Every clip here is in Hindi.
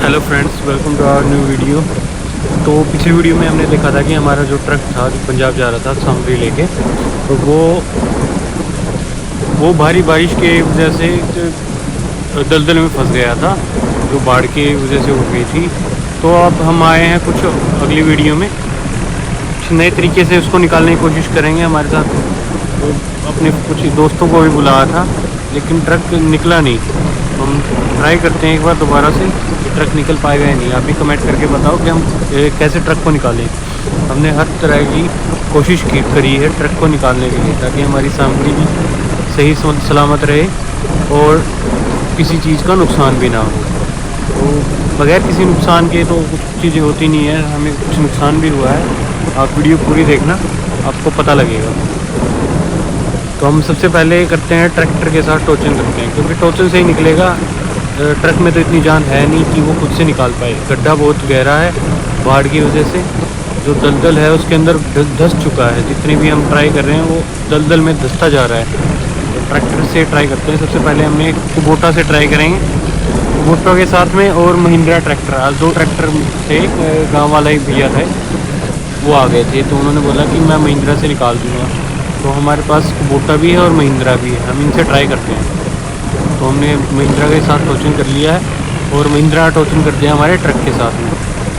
Hello friends, welcome to our new video. तो पिछली वीडियो में हमने देखा था कि हमारा जो ट्रक था जो पंजाब जा रहा था सामग्री लेके, तो वो भारी बारिश के वजह से दलदल में फंस गया था, जो बाढ़ की वजह से हो गई थी। तो अब हम आए हैं कुछ अगली वीडियो में कुछ नए तरीके से उसको निकालने की कोशिश करेंगे। हमारे साथ तो अपने कुछ दोस्तों को भी बुलाया था, लेकिन ट्रक निकला नहीं। हम ट्राई करते हैं एक बार दोबारा से कि ट्रक निकल पाएगा या नहीं। आप भी कमेंट करके बताओ कि हम कैसे ट्रक को निकालें। हमने हर तरह की कोशिश करी है ट्रक को निकालने के लिए, ताकि हमारी सामग्री भी सही सलामत रहे और किसी चीज़ का नुकसान भी ना हो। तो बगैर किसी नुकसान के तो कुछ चीज़ें होती नहीं है, हमें कुछ नुकसान भी हुआ है। आप वीडियो पूरी देखना, आपको पता लगेगा। तो हम सबसे पहले करते हैं ट्रैक्टर के साथ टोचन करते हैं, क्योंकि टोचन से ही निकलेगा। ट्रक में तो इतनी जान है नहीं कि वो खुद से निकाल पाए। गड्ढा बहुत गहरा है, बाढ़ की वजह से जो दलदल है उसके अंदर धंस चुका है। जितने भी हम ट्राई कर रहे हैं वो दलदल में धंसता जा रहा है। तो ट्रैक्टर से ट्राई करते हैं। सबसे पहले हमने कुबोटा से ट्राई करेंगे, कुबोटा के साथ में, और महिंद्रा ट्रैक्टर। आज दो ट्रैक्टर थे, गाँव वाला ही भैया थे, वो आ गए थे, तो उन्होंने बोला कि मैं महिंद्रा से निकाल दूँगा। तो हमारे पास कुबोटा भी है और महिंद्रा भी है, हम इनसे ट्राई करते हैं। तो हमने महिंद्रा के साथ टोचन कर लिया है और महिंद्रा टोचन कर दिया हमारे ट्रक के साथ में।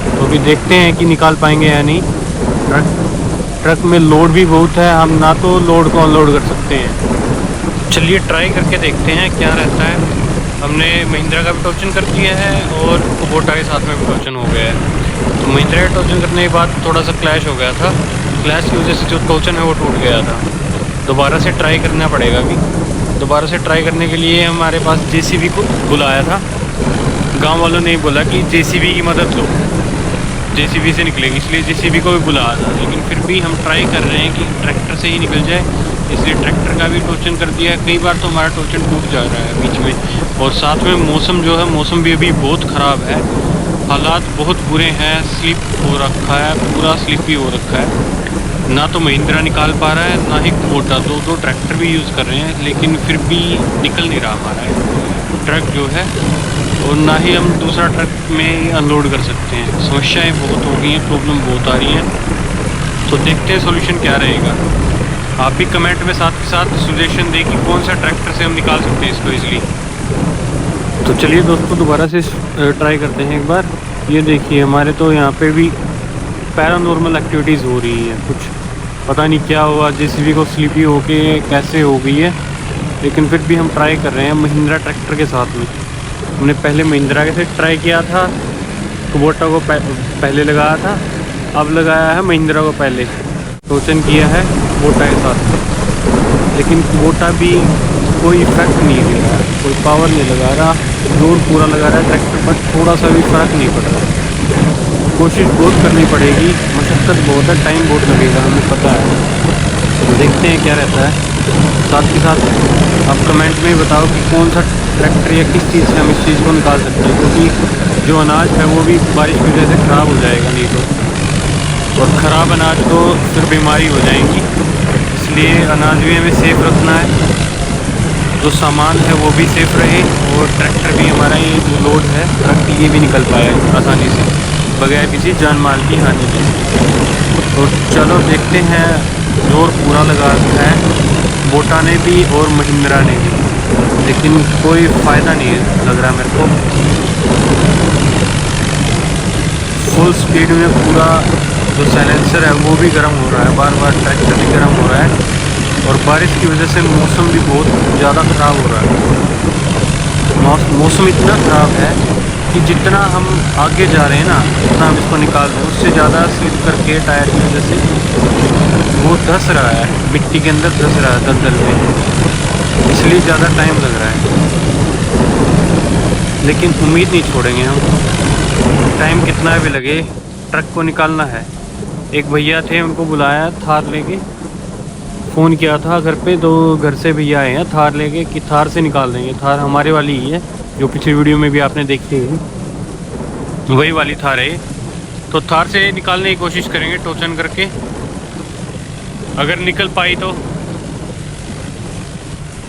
तो अभी देखते हैं कि निकाल पाएंगे या नहीं। ट्रक में लोड भी बहुत है, हम ना तो लोड को अनलोड कर सकते हैं। चलिए ट्राई करके देखते हैं क्या रहता है। हमने महिंद्रा का भी टोचन कर दिया है और कुबोटा के साथ में भी टोचन हो गया है। तो महिंद्रा का टोचन करने के बाद थोड़ा सा क्लैश हो गया था, क्लैश की वजह से जो टोचन है वो टूट गया था। दोबारा से ट्राई करना पड़ेगा। अभी दोबारा से ट्राई करने के लिए हमारे पास जेसीबी को बुलाया था। गांव वालों ने बोला कि जेसीबी की मदद लो, जेसीबी से निकलेगी, इसलिए जेसीबी को भी बुलाया था। लेकिन फिर भी हम ट्राई कर रहे हैं कि ट्रैक्टर से ही निकल जाए, इसलिए ट्रैक्टर का भी टोचन कर दिया है। कई बार तो हमारा टोचन टूट जा रहा है बीच में। और साथ में मौसम जो है, मौसम भी अभी बहुत ख़राब है, हालात बहुत बुरे हैं। स्लिप हो रखा है, पूरा स्लिपी हो रखा है। ना तो महिंद्रा निकाल पा रहा है, ना ही कुबोटा। दो ट्रैक्टर भी यूज़ कर रहे हैं, लेकिन फिर भी निकल नहीं रहा हमारा ट्रक जो है। और ना ही हम दूसरा ट्रक में अनलोड कर सकते हैं। समस्याएं बहुत हो गई हैं, प्रॉब्लम बहुत आ रही हैं। तो देखते हैं सोल्यूशन क्या रहेगा। आप भी कमेंट में साथ के साथ सजेशन दें कि कौन सा ट्रैक्टर से हम निकाल सकते हैं इसको ईज़िली। तो चलिए दोस्तों, दोबारा से ट्राई करते हैं एक बार। ये देखिए, हमारे तो यहाँ पे भी पैरानॉर्मल एक्टिविटीज़ हो रही है। कुछ पता नहीं क्या हुआ, जेसीबी को स्लिपी होके कैसे हो गई है। लेकिन फिर भी हम ट्राई कर रहे हैं महिंद्रा ट्रैक्टर के साथ में। हमने पहले महिंद्रा के साथ ट्राई किया था, कुबोटा को पहले लगाया था, अब लगाया है महिंद्रा को पहले। टोचन किया है कुबोटा के साथ, लेकिन कुबोटा भी कोई इफेक्ट नहीं दे रहा है, कोई पावर नहीं लगा रहा, जोर पूरा लगा रहा है ट्रैक्टर पर, थोड़ा सा भी फ़र्क नहीं पड़ रहा। कोशिश बहुत करनी पड़ेगी, मशक्क़त बहुत है, टाइम बहुत लगेगा, हमें पता है। तो देखते हैं क्या रहता है। साथ के साथ आप कमेंट में बताओ कि कौन सा ट्रैक्टर या किस चीज़ से हम इस चीज़ को निकाल सकते हैं, क्योंकि जो अनाज है वो भी बारिश की वजह से ख़राब हो जाएगा नहीं तो। और ख़राब अनाज तो फिर बीमारी हो जाएंगी, इसलिए अनाज भी हमें सेफ़ रखना है। जो सामान है वो भी सेफ़ रहे, और ट्रैक्टर भी हमारा, ये जो लोड है ट्रक ये भी निकल पाए आसानी से बगैर किसी जान माल की हानि के। तो चलो देखते हैं। जोर पूरा लगा है बोटा ने भी और महिंद्रा ने भी, लेकिन कोई फ़ायदा नहीं है लग रहा मेरे को। फुल स्पीड में पूरा जो साइलेंसर है वो भी गर्म हो रहा है, बार बार ट्रैक्टर भी गर्म हो रहा है। और बारिश की वजह से मौसम भी बहुत ज़्यादा ख़राब हो रहा है। मौसम इतना ख़राब है कि जितना हम आगे जा रहे हैं ना, जितना हम इसको निकाल रहे हैं, उससे ज़्यादा स्लिप करके टायर की वजह से वो धंस रहा है, मिट्टी के अंदर धंस रहा है दलदल में, इसलिए ज़्यादा टाइम लग रहा है। लेकिन उम्मीद नहीं छोड़ेंगे हम, टाइम कितना भी लगे, ट्रक को निकालना है। एक भैया थे, उनको बुलाया थार लेके, फ़ोन किया था घर पे, तो घर से भैया आए हैं थार लेके कि थार से निकाल देंगे। थार हमारे वाली ही है, जो पिछली वीडियो में भी आपने देखी है, वही वाली थार है। तो थार से निकालने की कोशिश करेंगे टोचन करके, अगर निकल पाई तो।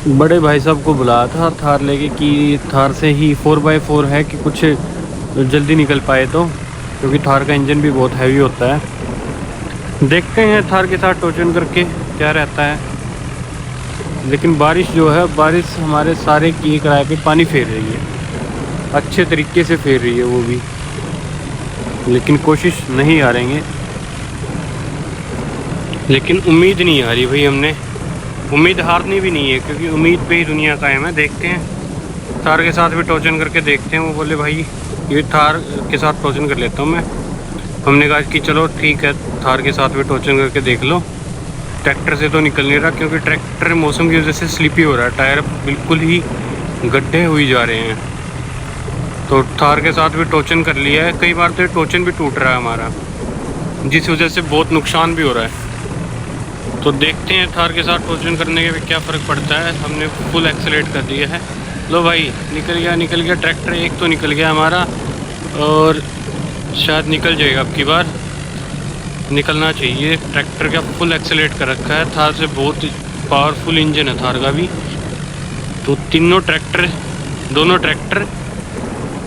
बड़े भाई साहब को बुलाया था थार लेके कि थार से ही 4x4 है कि कुछ जल्दी निकल पाए तो, क्योंकि थार का इंजन भी बहुत हैवी होता है। देखते हैं थार के साथ टोचन करके क्या रहता है। लेकिन बारिश जो है, बारिश हमारे सारे किए किराए पे पानी फेर रही है, अच्छे तरीके से फेर रही है वो भी। लेकिन कोशिश नहीं हारेंगे, लेकिन उम्मीद नहीं हारी भाई हमने। उम्मीद हारनी भी नहीं है, क्योंकि उम्मीद पे ही दुनिया कायम है। देखते हैं, थार के साथ भी टोचन करके देखते हैं। वो बोले भाई ये थार के साथ टोचन कर लेता हूँ मैं। हमने कहा कि चलो ठीक है, थार के साथ भी टोचन करके देख लो। ट्रैक्टर से तो निकल नहीं रहा, क्योंकि ट्रैक्टर मौसम की वजह से स्लिपी हो रहा है, टायर बिल्कुल ही गड्ढे हुई जा रहे हैं। तो थार के साथ भी टोचन कर लिया है। कई बार तो टोचन भी टूट रहा है हमारा, जिस वजह से बहुत नुकसान भी हो रहा है। तो देखते हैं थार के साथ टोचन करने के क्या फ़र्क पड़ता है। हमने फुल एक्सेलेरेट कर दिया है। लो भाई, निकल गया ट्रैक्टर, एक तो निकल गया हमारा, और शायद निकल जाएगा अब की बार। निकलना चाहिए। ट्रैक्टर का फुल एक्सेलेरेट कर रखा है, थार से बहुत पावरफुल इंजन है थार का भी। तो तीनों ट्रैक्टर, दोनों ट्रैक्टर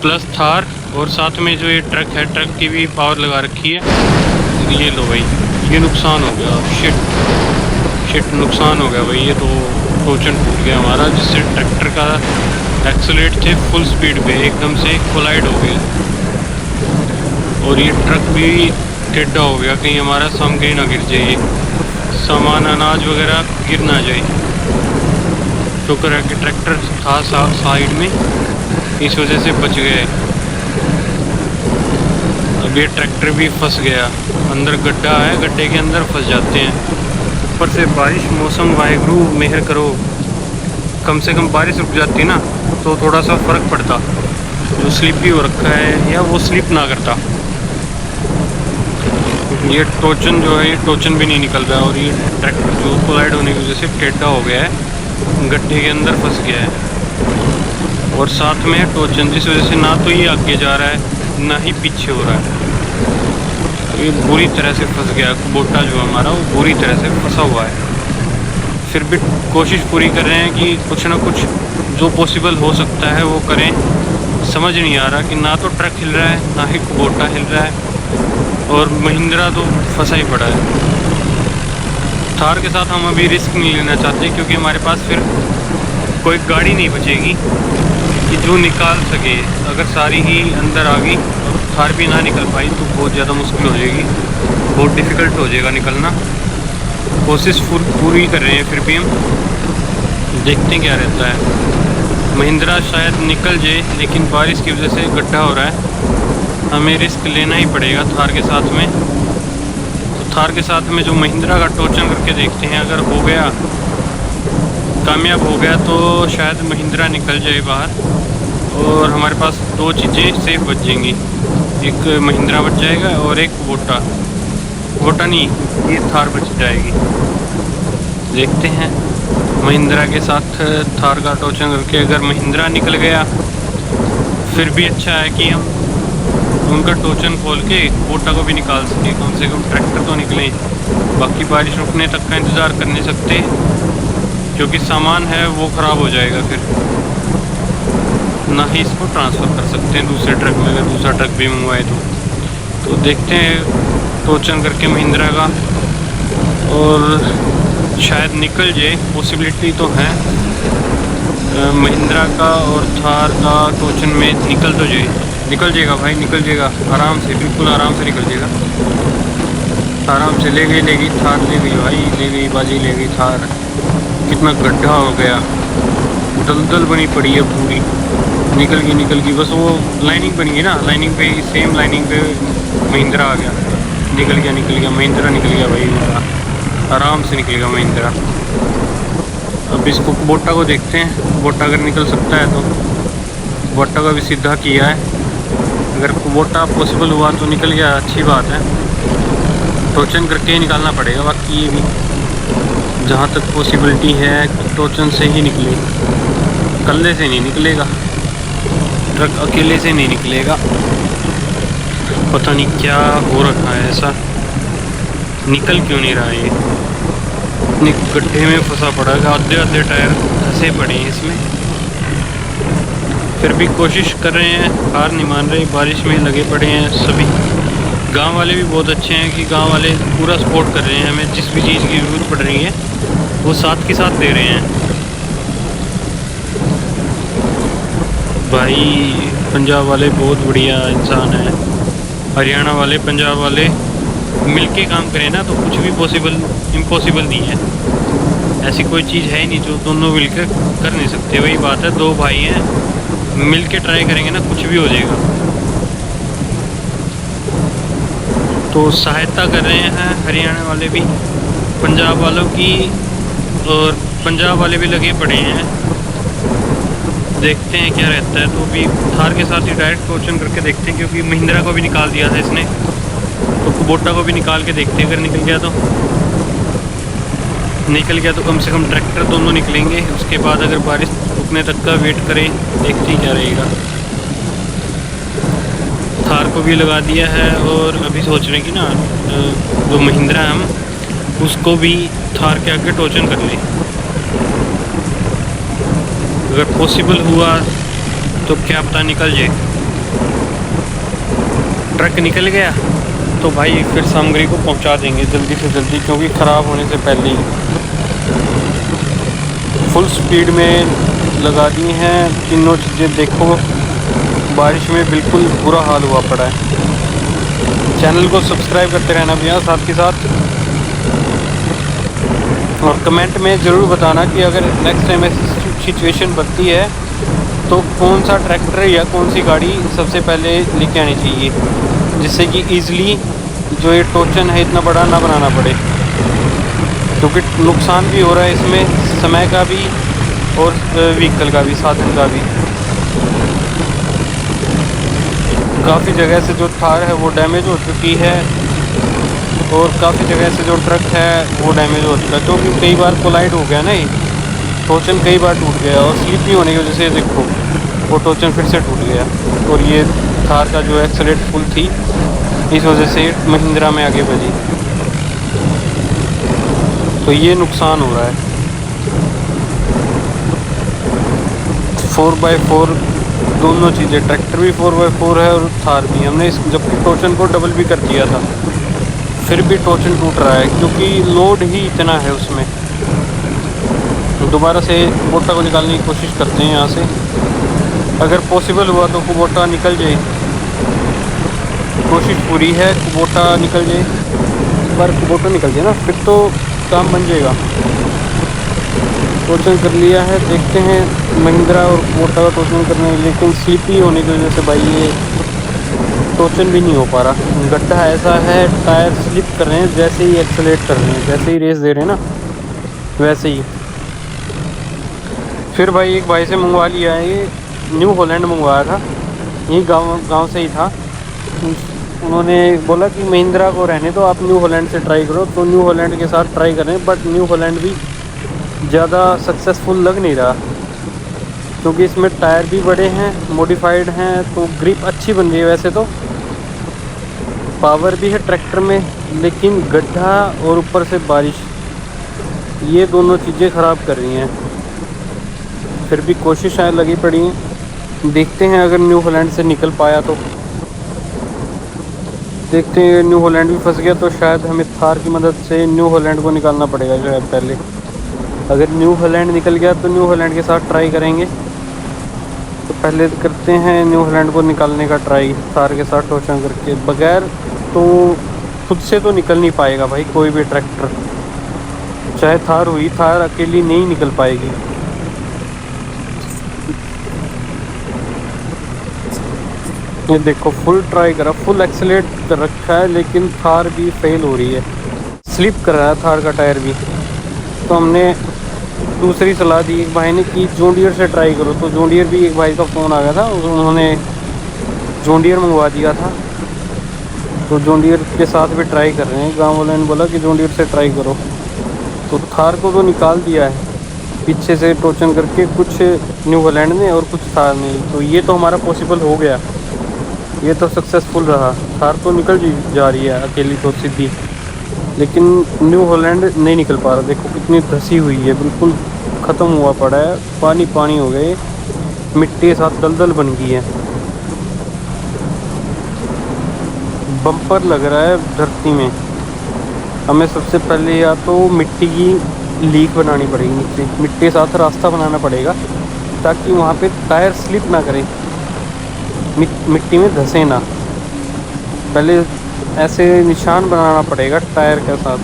प्लस थार, और साथ में जो ये ट्रक है, ट्रक की भी पावर लगा रखी है। ये लो भाई, ये नुकसान हो गया। शिट नुकसान हो गया भाई। ये तो टोचन टूट गया हमारा, जिससे ट्रैक्टर का एक्सेलेरेट थे फुल स्पीड पे, एकदम से कोलाइड हो गया। और ये ट्रक भी टेढ़ा हो गया, कहीं हमारा सामने ना गिर जाए, सामान अनाज वगैरह गिर ना जाए। शुक्र है कि ट्रैक्टर था साइड में, इस वजह से बच गए। अब ये ट्रैक्टर भी फंस गया, अंदर गड्ढा है, गड्ढे के अंदर फंस जाते हैं। ऊपर से बारिश, मौसम वाहिगुरु मेहर करो। कम से कम बारिश रुक जाती ना, तो थोड़ा सा फ़र्क पड़ता। जो स्लिपी हो रखा है, या वो स्लिप ना करता। ये टोचन जो है, ये टोचन भी नहीं निकल रहा है, और ये ट्रैक्टर जो कोलाइड होने की वजह से टेढ़ा हो गया है, गड्ढे के अंदर फंस गया है। और साथ में टोचन, जिस वजह से ना तो ये आगे जा रहा है, ना ही पीछे हो रहा है। ये बुरी तरह से फंस गया। कुबोटा जो हमारा, वो बुरी तरह से फंसा हुआ है। फिर भी कोशिश पूरी कर रहे हैं कि कुछ ना कुछ जो पॉसिबल हो सकता है वो करें। समझ नहीं आ रहा कि ना तो ट्रक हिल रहा है, ना ही कुबोटा हिल रहा है, और महिंद्रा तो फंसा ही पड़ा है। थार के साथ हम अभी रिस्क नहीं लेना चाहते, क्योंकि हमारे पास फिर कोई गाड़ी नहीं बचेगी कि जो निकाल सके। अगर सारी ही अंदर आ गई और थार भी ना निकल पाई, तो बहुत ज़्यादा मुश्किल हो जाएगी, बहुत डिफ़िकल्ट हो जाएगा निकलना। कोशिश पूरी कर रहे हैं, फिर भी हम देखते हैं क्या रहता है। महिंद्रा शायद निकल जाए, लेकिन बारिश की वजह से गड्ढा हो रहा है, हमें रिस्क लेना ही पड़ेगा थार के साथ में। तो थार के साथ में जो महिंद्रा का टोचन करके देखते हैं, अगर हो गया, कामयाब हो गया, तो शायद महिंद्रा निकल जाए बाहर, और हमारे पास दो चीज़ें सेफ बच जाएंगी। एक महिंद्रा बच जाएगा, और एक वोटा नहीं, ये थार बच जाएगी। देखते हैं, महिंद्रा के साथ थार का टोचन करके अगर महिंद्रा निकल गया, फिर भी अच्छा है कि हम उनका टोचन खोल के वोटा को भी निकाल सके। कम से कम ट्रैक्टर तो निकले। बाकी बारिश रुकने तक का इंतज़ार कर नहीं सकते, क्योंकि सामान है वो ख़राब हो जाएगा। फिर ना ही इसको ट्रांसफ़र कर सकते हैं दूसरे ट्रक में, अगर दूसरा ट्रक भी मंगवाए तो देखते हैं टोचन करके महिंद्रा का, और शायद निकल जाए, पॉसिबिलिटी तो है। महिंद्रा का और थार का टोचन में निकल तो निकल जाएगा भाई, निकल जाएगा आराम से, बिल्कुल आराम से निकल जाएगा। आराम से ले गई थार, ले गई भाई, ले गई बाजी, ले गई थार। कितना गड्ढा हो गया, दलदल बनी पड़ी है पूरी। निकल गई, बस वो लाइनिंग बन गई ना, लाइनिंग पे, सेम लाइनिंग पे महिंद्रा आ गया। निकल गया महिंद्रा, निकल गया भाई हमारा, आराम से निकल गया महिंद्रा। अब इसको कुबोटा को देखते हैं, कुबोटा अगर निकल सकता है तो। कुबोटा का भी सीधा किया है, अगर कुबोटा पॉसिबल हुआ तो निकल गया, अच्छी बात है। टोचन करके ही निकालना पड़ेगा, बाकी ये भी जहाँ तक पॉसिबिलिटी है टोचन से ही निकले, कल्ले से नहीं निकलेगा, ट्रक अकेले से नहीं निकलेगा। पता नहीं क्या हो रखा है, ऐसा निकल क्यों नहीं रहा है। ये इतने गड्ढे में फंसा पड़ा है, आधे टायर फंसे पड़े हैं इसमें। फिर भी कोशिश कर रहे हैं, हार नहीं मान रहे, बारिश में लगे पड़े हैं सभी। गांव वाले भी बहुत अच्छे हैं कि गांव वाले पूरा सपोर्ट कर रहे हैं, हमें जिस भी चीज़ की ज़रूरत पड़ रही है वो साथ के साथ दे रहे हैं। भाई पंजाब वाले बहुत बढ़िया इंसान हैं, हरियाणा वाले पंजाब वाले मिलके काम करें ना तो कुछ भी इम्पॉसिबल नहीं है। ऐसी कोई चीज़ है ही नहीं जो दोनों मिलकर कर नहीं सकते। वही बात है, दो भाई हैं, मिल के ट्राई करेंगे ना कुछ भी हो जाएगा। तो सहायता कर रहे हैं हरियाणा वाले भी पंजाब वालों की, और पंजाब वाले भी लगे पड़े हैं। देखते हैं क्या रहता है। तो अभी थार के साथ ही डायरेक्ट क्वेश्चन करके देखते हैं, क्योंकि महिंद्रा को भी निकाल दिया था इसने, तो कुबोटा को भी निकाल के देखते हैं। अगर निकल गया तो कम से कम ट्रैक्टर दोनों निकलेंगे। उसके बाद अगर बारिश रुकने तक का वेट करें, देखते ही क्या रहेगा। थार को भी लगा दिया है, और अभी सोच रहे हैं कि ना जो महिंद्रा है हम उसको भी थार के आगे टोचन कर लें। अगर पॉसिबल हुआ तो क्या पता निकल जाए। ट्रक निकल गया तो भाई फिर सामग्री को पहुंचा देंगे जल्दी से जल्दी, क्योंकि ख़राब होने से पहले ही फुल स्पीड में लगा दी हैं तीनों चीज़ें। देखो बारिश में बिल्कुल बुरा हाल हुआ पड़ा है। चैनल को सब्सक्राइब करते रहना भैया साथ के साथ, और कमेंट में ज़रूर बताना कि अगर नेक्स्ट टाइम ऐसी सिचुएशन बनती है तो कौन सा ट्रैक्टर या कौन सी गाड़ी सबसे पहले लेके आनी चाहिए, जिससे कि ईज़िली जो ये टोचन है इतना बड़ा ना बनाना पड़े। क्योंकि नुकसान भी हो रहा है इसमें, समय का भी और व्हीकल का भी, साधन का भी। काफ़ी जगह से जो थार है वो डैमेज हो चुकी है, और काफ़ी जगह से जो ट्रक है वो डैमेज हो चुका है, क्योंकि कई बार कोलाइड हो गया ना, ये टोचन कई बार टूट गया, और स्लिप होने की वजह से देखो वो टोचन फिर से टूट गया। और ये थार का जो एक्सेलेट फुल थी, इस वजह से महिंद्रा में आगे बढ़ी, तो ये नुकसान हो रहा है। 4x4 दोनों चीज़ें, ट्रैक्टर भी 4x4 है और थार भी। हमने इस जबकि टोचन को डबल भी कर दिया था, फिर भी टोचन टूट रहा है, क्योंकि लोड ही इतना है उसमें। दोबारा से कुबोटा को निकालने की कोशिश करते हैं यहाँ से। अगर पॉसिबल हुआ तो कुबोटा निकल जाए, कोशिश पूरी है कुबोटा निकल जाए। एक बार कुबोटा निकल जाए ना फिर तो काम बन जाएगा। टोचन कर लिया है, देखते हैं महिंद्रा और कुबोटा का टोचन करना है, लेकिन स्लिपी होने की वजह से भाई ये टोचन भी नहीं हो पा रहा। गड्ढा ऐसा है, टायर स्लिप कर रहे हैं जैसे ही एक्सेलेरेट कर रहे हैं, जैसे ही रेस दे रहे हैं ना वैसे ही। फिर भाई एक भाई से मंगवा लिया है, ये न्यू हॉलैंड मंगवाया था, यही गांव से ही था। उन्होंने बोला कि महिंद्रा को रहने दो, आप न्यू हॉलैंड से ट्राई करो, तो न्यू हॉलैंड के साथ ट्राई करें। बट न्यू हॉलैंड भी ज़्यादा सक्सेसफुल लग नहीं रहा, क्योंकि इसमें टायर भी बड़े हैं, मॉडिफाइड हैं, तो ग्रिप अच्छी बन रही है वैसे तो, पावर भी है ट्रैक्टर में, लेकिन गड्ढा और ऊपर से बारिश, ये दोनों चीज़ें ख़राब कर रही हैं। फिर भी कोशिश है लगी पड़ी है, देखते हैं अगर न्यू हॉलैंड से निकल पाया तो। देखते हैं न्यू हॉलैंड भी फंस गया तो शायद हमें थार की मदद से न्यू हॉलैंड को निकालना पड़ेगा शायद पहले। अगर न्यू हॉलैंड निकल गया तो न्यू हॉलैंड के साथ ट्राई करेंगे। तो पहले करते हैं न्यू हॉलैंड को निकालने का ट्राई, थार के साथ टोचन करके। बगैर तो खुद से तो निकल नहीं पाएगा भाई कोई भी ट्रैक्टर, चाहे थार हुई, थार अकेली नहीं निकल पाएगी। ये देखो फुल ट्राई करा, फुल एक्सेलेरेट कर रखा है, लेकिन थार भी फेल हो रही है, स्लिप कर रहा है थार का टायर भी। तो हमने दूसरी सलाह दी एक भाई ने कि जॉन डियर से ट्राई करो, तो जॉन डियर भी एक भाई का फ़ोन आ गया था, उन्होंने जॉन डियर मंगवा दिया था, तो जॉन डियर के साथ भी ट्राई कर रहे हैं। गाँव वाले ने बोला कि जॉन डियर से ट्राई करो, तो थार को तो निकाल दिया है पीछे से टोचन करके, कुछ न्यू हॉलैंड ने और कुछ थार ने। तो ये तो हमारा पॉसिबल हो गया, ये तो सक्सेसफुल रहा। थार तो निकल जा रही है अकेली तो सीधी, लेकिन न्यू हॉलैंड नहीं निकल पा रहा। देखो कितनी धसी हुई है, बिल्कुल ख़त्म हुआ पड़ा है, पानी पानी हो गए। मिट्टी के साथ दलदल बन गई है। बम्पर लग रहा है धरती में। हमें सबसे पहले या तो मिट्टी की लीक बनानी पड़ेगी, नीचे मिट्टी के साथ रास्ता बनाना पड़ेगा ताकि वहाँ पे टायर स्लिप ना करे, मिट्टी में धंसे ना। पहले ऐसे निशान बनाना पड़ेगा टायर के साथ।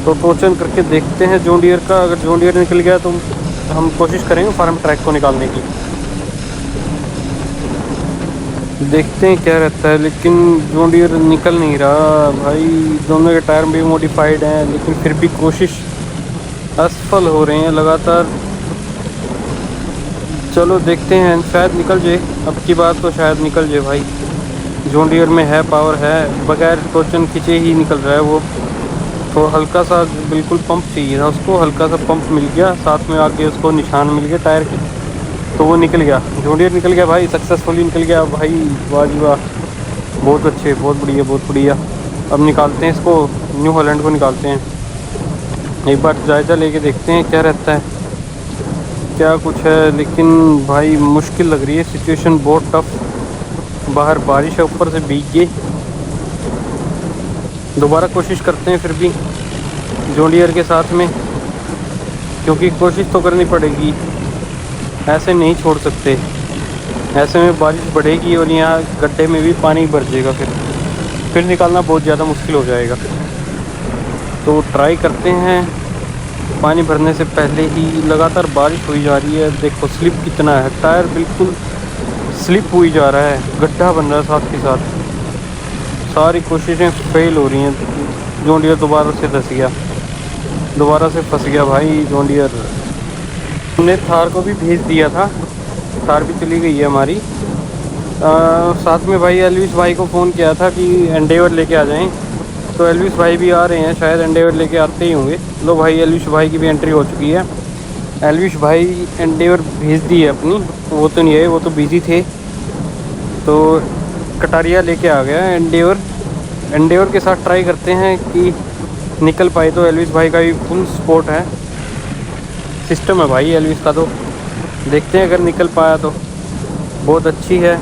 तो टोचन करके देखते हैं जॉन डियर का। अगर जॉन डियर निकल गया तो हम कोशिश करेंगे फार्म ट्रैक को निकालने की, देखते हैं क्या रहता है। लेकिन जॉन डियर निकल नहीं रहा भाई। दोनों के टायर भी मॉडिफाइड हैं लेकिन फिर भी कोशिश असफल हो रहे हैं लगातार। चलो देखते हैं, शायद निकल जाए अब की बात, तो शायद निकल जाए भाई। जॉन डियर में है, पावर है, बगैर टोचन खींचे ही निकल रहा है वो। तो हल्का सा बिल्कुल पंप चाहिए था उसको, हल्का सा पंप मिल गया, साथ में आके उसको निशान मिल गया टायर के, तो वो निकल गया। जॉन डियर निकल गया भाई, सक्सेसफुली निकल गया भाई। वाह जी वाह, बहुत अच्छे, बहुत बढ़िया, बहुत बढ़िया। अब निकालते हैं इसको, न्यू हॉलैंड को निकालते हैं। एक बार जायज़ा लेके देखते हैं क्या रहता है, क्या कुछ है। लेकिन भाई मुश्किल लग रही है सिचुएशन, बहुत टफ। बाहर बारिश है, ऊपर से भीग गए। दोबारा कोशिश करते हैं फिर भी जॉन डियर के साथ में, क्योंकि कोशिश तो करनी पड़ेगी, ऐसे नहीं छोड़ सकते। ऐसे में बारिश बढ़ेगी और यहाँ गड्ढे में भी पानी भर जाएगा, फिर निकालना बहुत ज़्यादा मुश्किल हो जाएगा। तो ट्राई करते हैं। पानी भरने से पहले ही लगातार बारिश हुई जा रही है। देखो स्लिप कितना है, टायर बिल्कुल स्लिप हुई जा रहा है, गड्ढा बन रहा है साथ के साथ। सारी कोशिशें फेल हो रही हैं। जॉन डियर दोबारा से धंस गया, दोबारा से फंस गया भाई जॉन डियर। हमने थार को भी भेज दिया था, थार भी चली गई है हमारी। साथ में भाई एल्विस भाई को फ़ोन किया था कि एंडेवर लेके आ जाएं, तो एल्विस भाई भी आ रहे हैं, शायद एंडेवर लेके आते ही होंगे। लो भाई एल्विस भाई की भी एंट्री हो चुकी है। एल्विस भाई एंडेवर भेज दी है अपनी, वो तो नहीं है, वो तो बिजी थे। तो कटारिया लेके आ गया एंडेवर के साथ ट्राई करते हैं कि निकल पाए। तो एल्विस भाई का भी फुल सपोर्ट है, सिस्टम है भाई एल्विस का। तो देखते हैं अगर निकल पाया तो बहुत अच्छी है,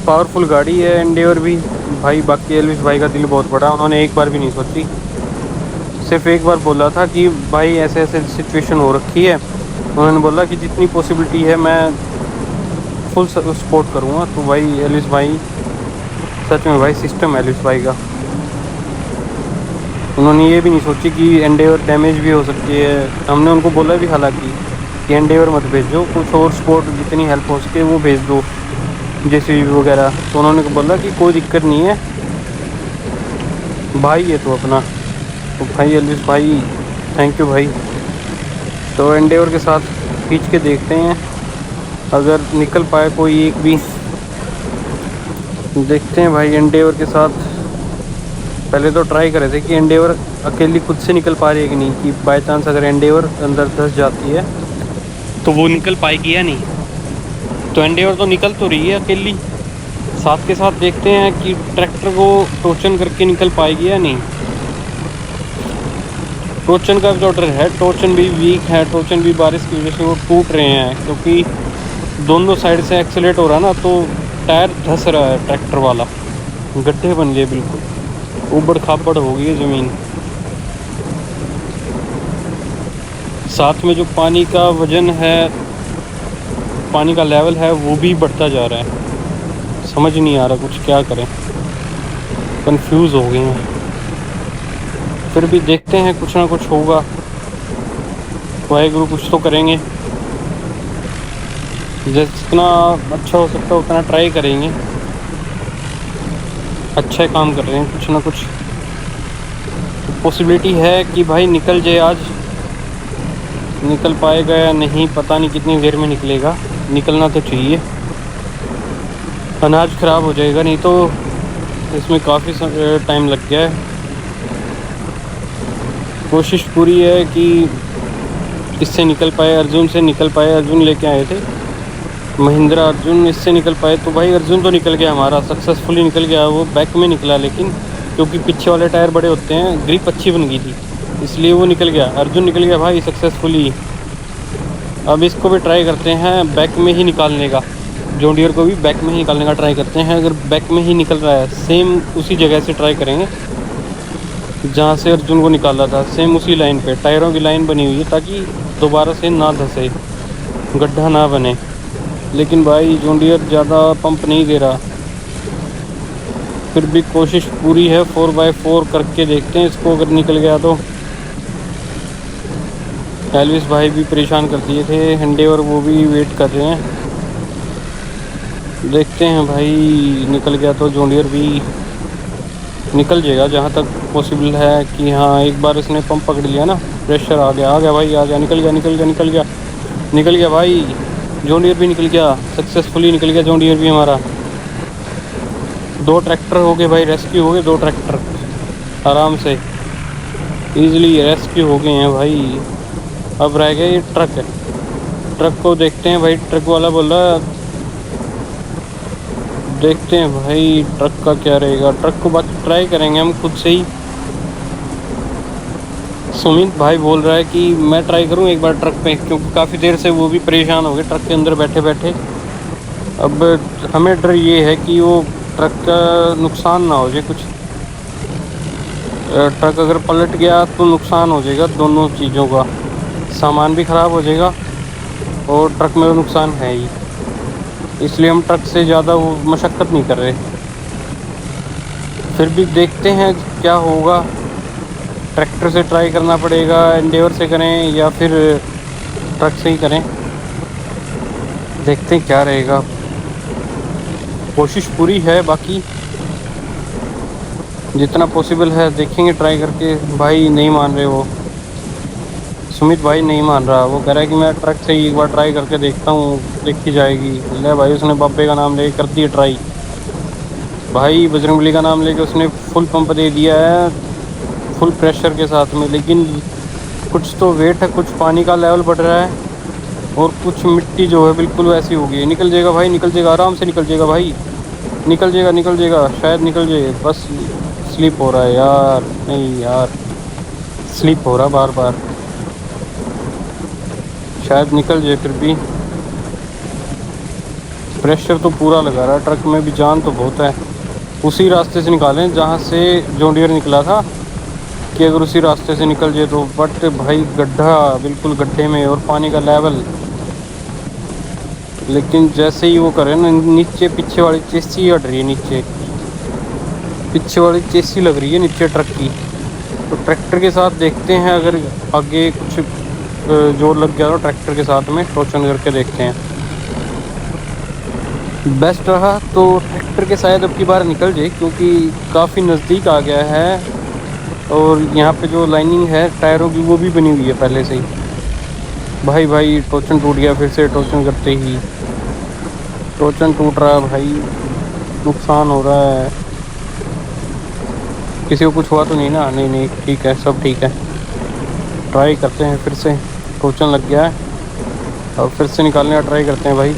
पावरफुल गाड़ी है एंडेवर भी भाई। बाकी एल्विस भाई का दिल बहुत बड़ा, उन्होंने एक बार भी नहीं सोची, सिर्फ एक बार बोला था कि भाई ऐसे ऐसे सिचुएशन हो रखी है। उन्होंने बोला कि जितनी पॉसिबिलिटी है मैं फुल सपोर्ट करूँगा। तो भाई एल्विस भाई सच में भाई सिस्टम है एल्विस भाई का। उन्होंने ये भी नहीं सोची कि एंडेवर डैमेज भी हो सकती है। हमने उनको बोला भी हालांकि कि एंडेवर मत भेजो, कुछ और स्पोर्ट जितनी हेल्प हो सके वो भेज दो, जेसीबी वगैरह। तो उन्होंने बोला कि कोई दिक्कत नहीं है भाई, ये तो अपना। तो भाई एल्विस भाई थैंक यू भाई। तो एंडेवर के साथ खींच के देखते हैं अगर निकल पाए कोई एक भी, देखते हैं भाई। एंडेवर के साथ पहले तो ट्राई करे थे कि एंडेवर अकेली खुद से निकल पा रही है कि नहीं, कि बाय चांस अगर एंडेवर अंदर धंस जाती है तो वो निकल पाएगी या नहीं। तो एंडेवर तो निकल तो रही है अकेली, साथ के साथ देखते हैं कि ट्रैक्टर को टोचन करके निकल पाएगी या नहीं। टोचन का भी तो डर है, टोचन भी वीक है, टोचन भी बारिश की वजह से वो टूट रहे हैं, क्योंकि दोनों साइड से एक्सेलेरेट हो रहा है ना, तो टायर धंस रहा है ट्रैक्टर वाला, गड्ढे बन गए बिल्कुल, ऊबड़ खाबड़ हो गई है ज़मीन। साथ में जो पानी का वजन है, पानी का लेवल है, वो भी बढ़ता जा रहा है। समझ नहीं आ रहा कुछ क्या करें, कंफ्यूज हो गए हैं। फिर भी देखते हैं कुछ ना कुछ होगा, वाहेगुरु कुछ तो करेंगे। जितना अच्छा हो सकता है उतना ट्राई करेंगे, अच्छा काम कर रहे हैं, कुछ ना कुछ पॉसिबिलिटी है कि भाई निकल जाए आज। निकल पाएगा या नहीं पता नहीं, कितनी देर में निकलेगा, निकलना तो चाहिए। अनाज ख़राब हो जाएगा नहीं तो, इसमें काफ़ी टाइम लग गया है। कोशिश पूरी है कि इससे निकल पाए, अर्जुन से निकल पाए। अर्जुन लेके आए थे महिंद्रा अर्जुन, इससे निकल पाए। तो भाई अर्जुन तो निकल गया हमारा, सक्सेसफुली निकल गया। वो बैक में निकला, लेकिन क्योंकि पीछे वाले टायर बड़े होते हैं, ग्रिप अच्छी बन गई थी, इसलिए वो निकल गया। अर्जुन निकल गया भाई सक्सेसफुली। अब इसको भी ट्राई करते हैं बैक में ही निकालने का, जॉन डियर को भी बैक में ही निकालने का ट्राई करते हैं। अगर बैक में ही निकल रहा है, सेम उसी जगह से ट्राई करेंगे जहाँ से अर्जुन को निकाला था, सेम उसी लाइन पे टायरों की लाइन बनी हुई है, ताकि दोबारा से ना धंसे, गड्ढा ना बने। लेकिन भाई जॉन डियर ज़्यादा पंप नहीं दे रहा, फिर भी कोशिश पूरी है। 4x4 करके देखते हैं इसको, अगर निकल गया तो। एल्विस भाई भी परेशान कर दिए थे हंडे, और वो भी वेट कर रहे हैं। देखते हैं भाई, निकल गया तो जॉन डियर भी निकल जाएगा जहाँ तक पॉसिबल है। कि हाँ, एक बार इसने पंप पकड़ लिया ना, प्रेशर आ गया भाई, आ गया, निकल गया भाई। जॉन डियर भी निकल गया, सक्सेसफुली निकल गया जॉन डियर भी हमारा। 2 ट्रैक्टर हो गए भाई, रेस्क्यू हो गए 2 ट्रैक्टर, आराम से इजीली रेस्क्यू हो गए हैं भाई। अब रह गया ये ट्रक को देखते हैं भाई। ट्रक वाला बोल रहा, देखते हैं भाई ट्रक का क्या रहेगा। ट्रक को बाकी ट्राई करेंगे हम खुद से ही। सुमित भाई बोल रहा है कि मैं ट्राई करूं एक बार ट्रक पे, क्योंकि काफ़ी देर से वो भी परेशान हो गए ट्रक के अंदर बैठे बैठे। अब हमें डर ये है कि वो ट्रक का नुकसान ना हो जाए कुछ। ट्रक अगर पलट गया तो नुकसान हो जाएगा दोनों चीज़ों का, सामान भी ख़राब हो जाएगा और ट्रक में नुकसान है ही। इसलिए हम ट्रक से ज़्यादा वो मशक्क़त नहीं कर रहे। फिर भी देखते हैं क्या होगा। ट्रैक्टर से ट्राई करना पड़ेगा, एंडेवर से करें या फिर ट्रक से ही करें। देखते हैं क्या रहेगा, कोशिश पूरी है, बाकी जितना पॉसिबल है देखेंगे ट्राई करके। भाई नहीं मान रहे वो, सुमित भाई नहीं मान रहा। वो कह रहा है कि मैं ट्रक से ही एक बार ट्राई करके देखता हूँ, देखी जाएगी। ले भाई, उसने बाबे का नाम लेके कर दी ट्राई भाई, बजरंगबली का नाम लेके उसने फुल पंप दे दिया है, फुल प्रेशर के साथ में। लेकिन कुछ तो वेट है, कुछ पानी का लेवल बढ़ रहा है और कुछ मिट्टी जो है बिल्कुल वैसी हो गई है। निकल जाएगा भाई, निकल जाएगा, आराम से निकल जाएगा भाई, निकल जाएगा, शायद निकल जाए। बस स्लिप हो रहा है यार, नहीं यार, स्लिप हो रहा बार बार, शायद निकल जाए। फिर भी प्रेशर तो पूरा लगा रहा है, ट्रक में भी जान तो बहुत है। उसी रास्ते से निकालें जहाँ से जॉन डियर निकला था, कि अगर उसी रास्ते से निकल जाए तो। बट भाई गड्ढा, बिल्कुल गड्ढे में, और पानी का लेवल। लेकिन जैसे ही वो करे ना, नीचे पीछे वाली चेसी हट रही है, नीचे पीछे वाली चेसी लग रही है नीचे ट्रक की। तो ट्रैक्टर के साथ देखते हैं, अगर आगे कुछ जोर लग गया तो ट्रैक्टर के साथ में टोचन करके देखते हैं। बेस्ट रहा तो ट्रैक्टर के शायद अब की बार निकल जाए, क्योंकि काफ़ी नज़दीक आ गया है। और यहाँ पे जो लाइनिंग है टायरों की वो भी बनी हुई है पहले से ही। भाई टोचन टूट गया, फिर से टोचन करते ही टोचन टूट रहा है भाई, नुकसान हो रहा है। किसी को कुछ हुआ तो नहीं ना? नहीं, ठीक है, सब ठीक है। ट्राई करते हैं फिर से, टोचन लग गया है, और फिर से निकालने का ट्राई करते हैं भाई।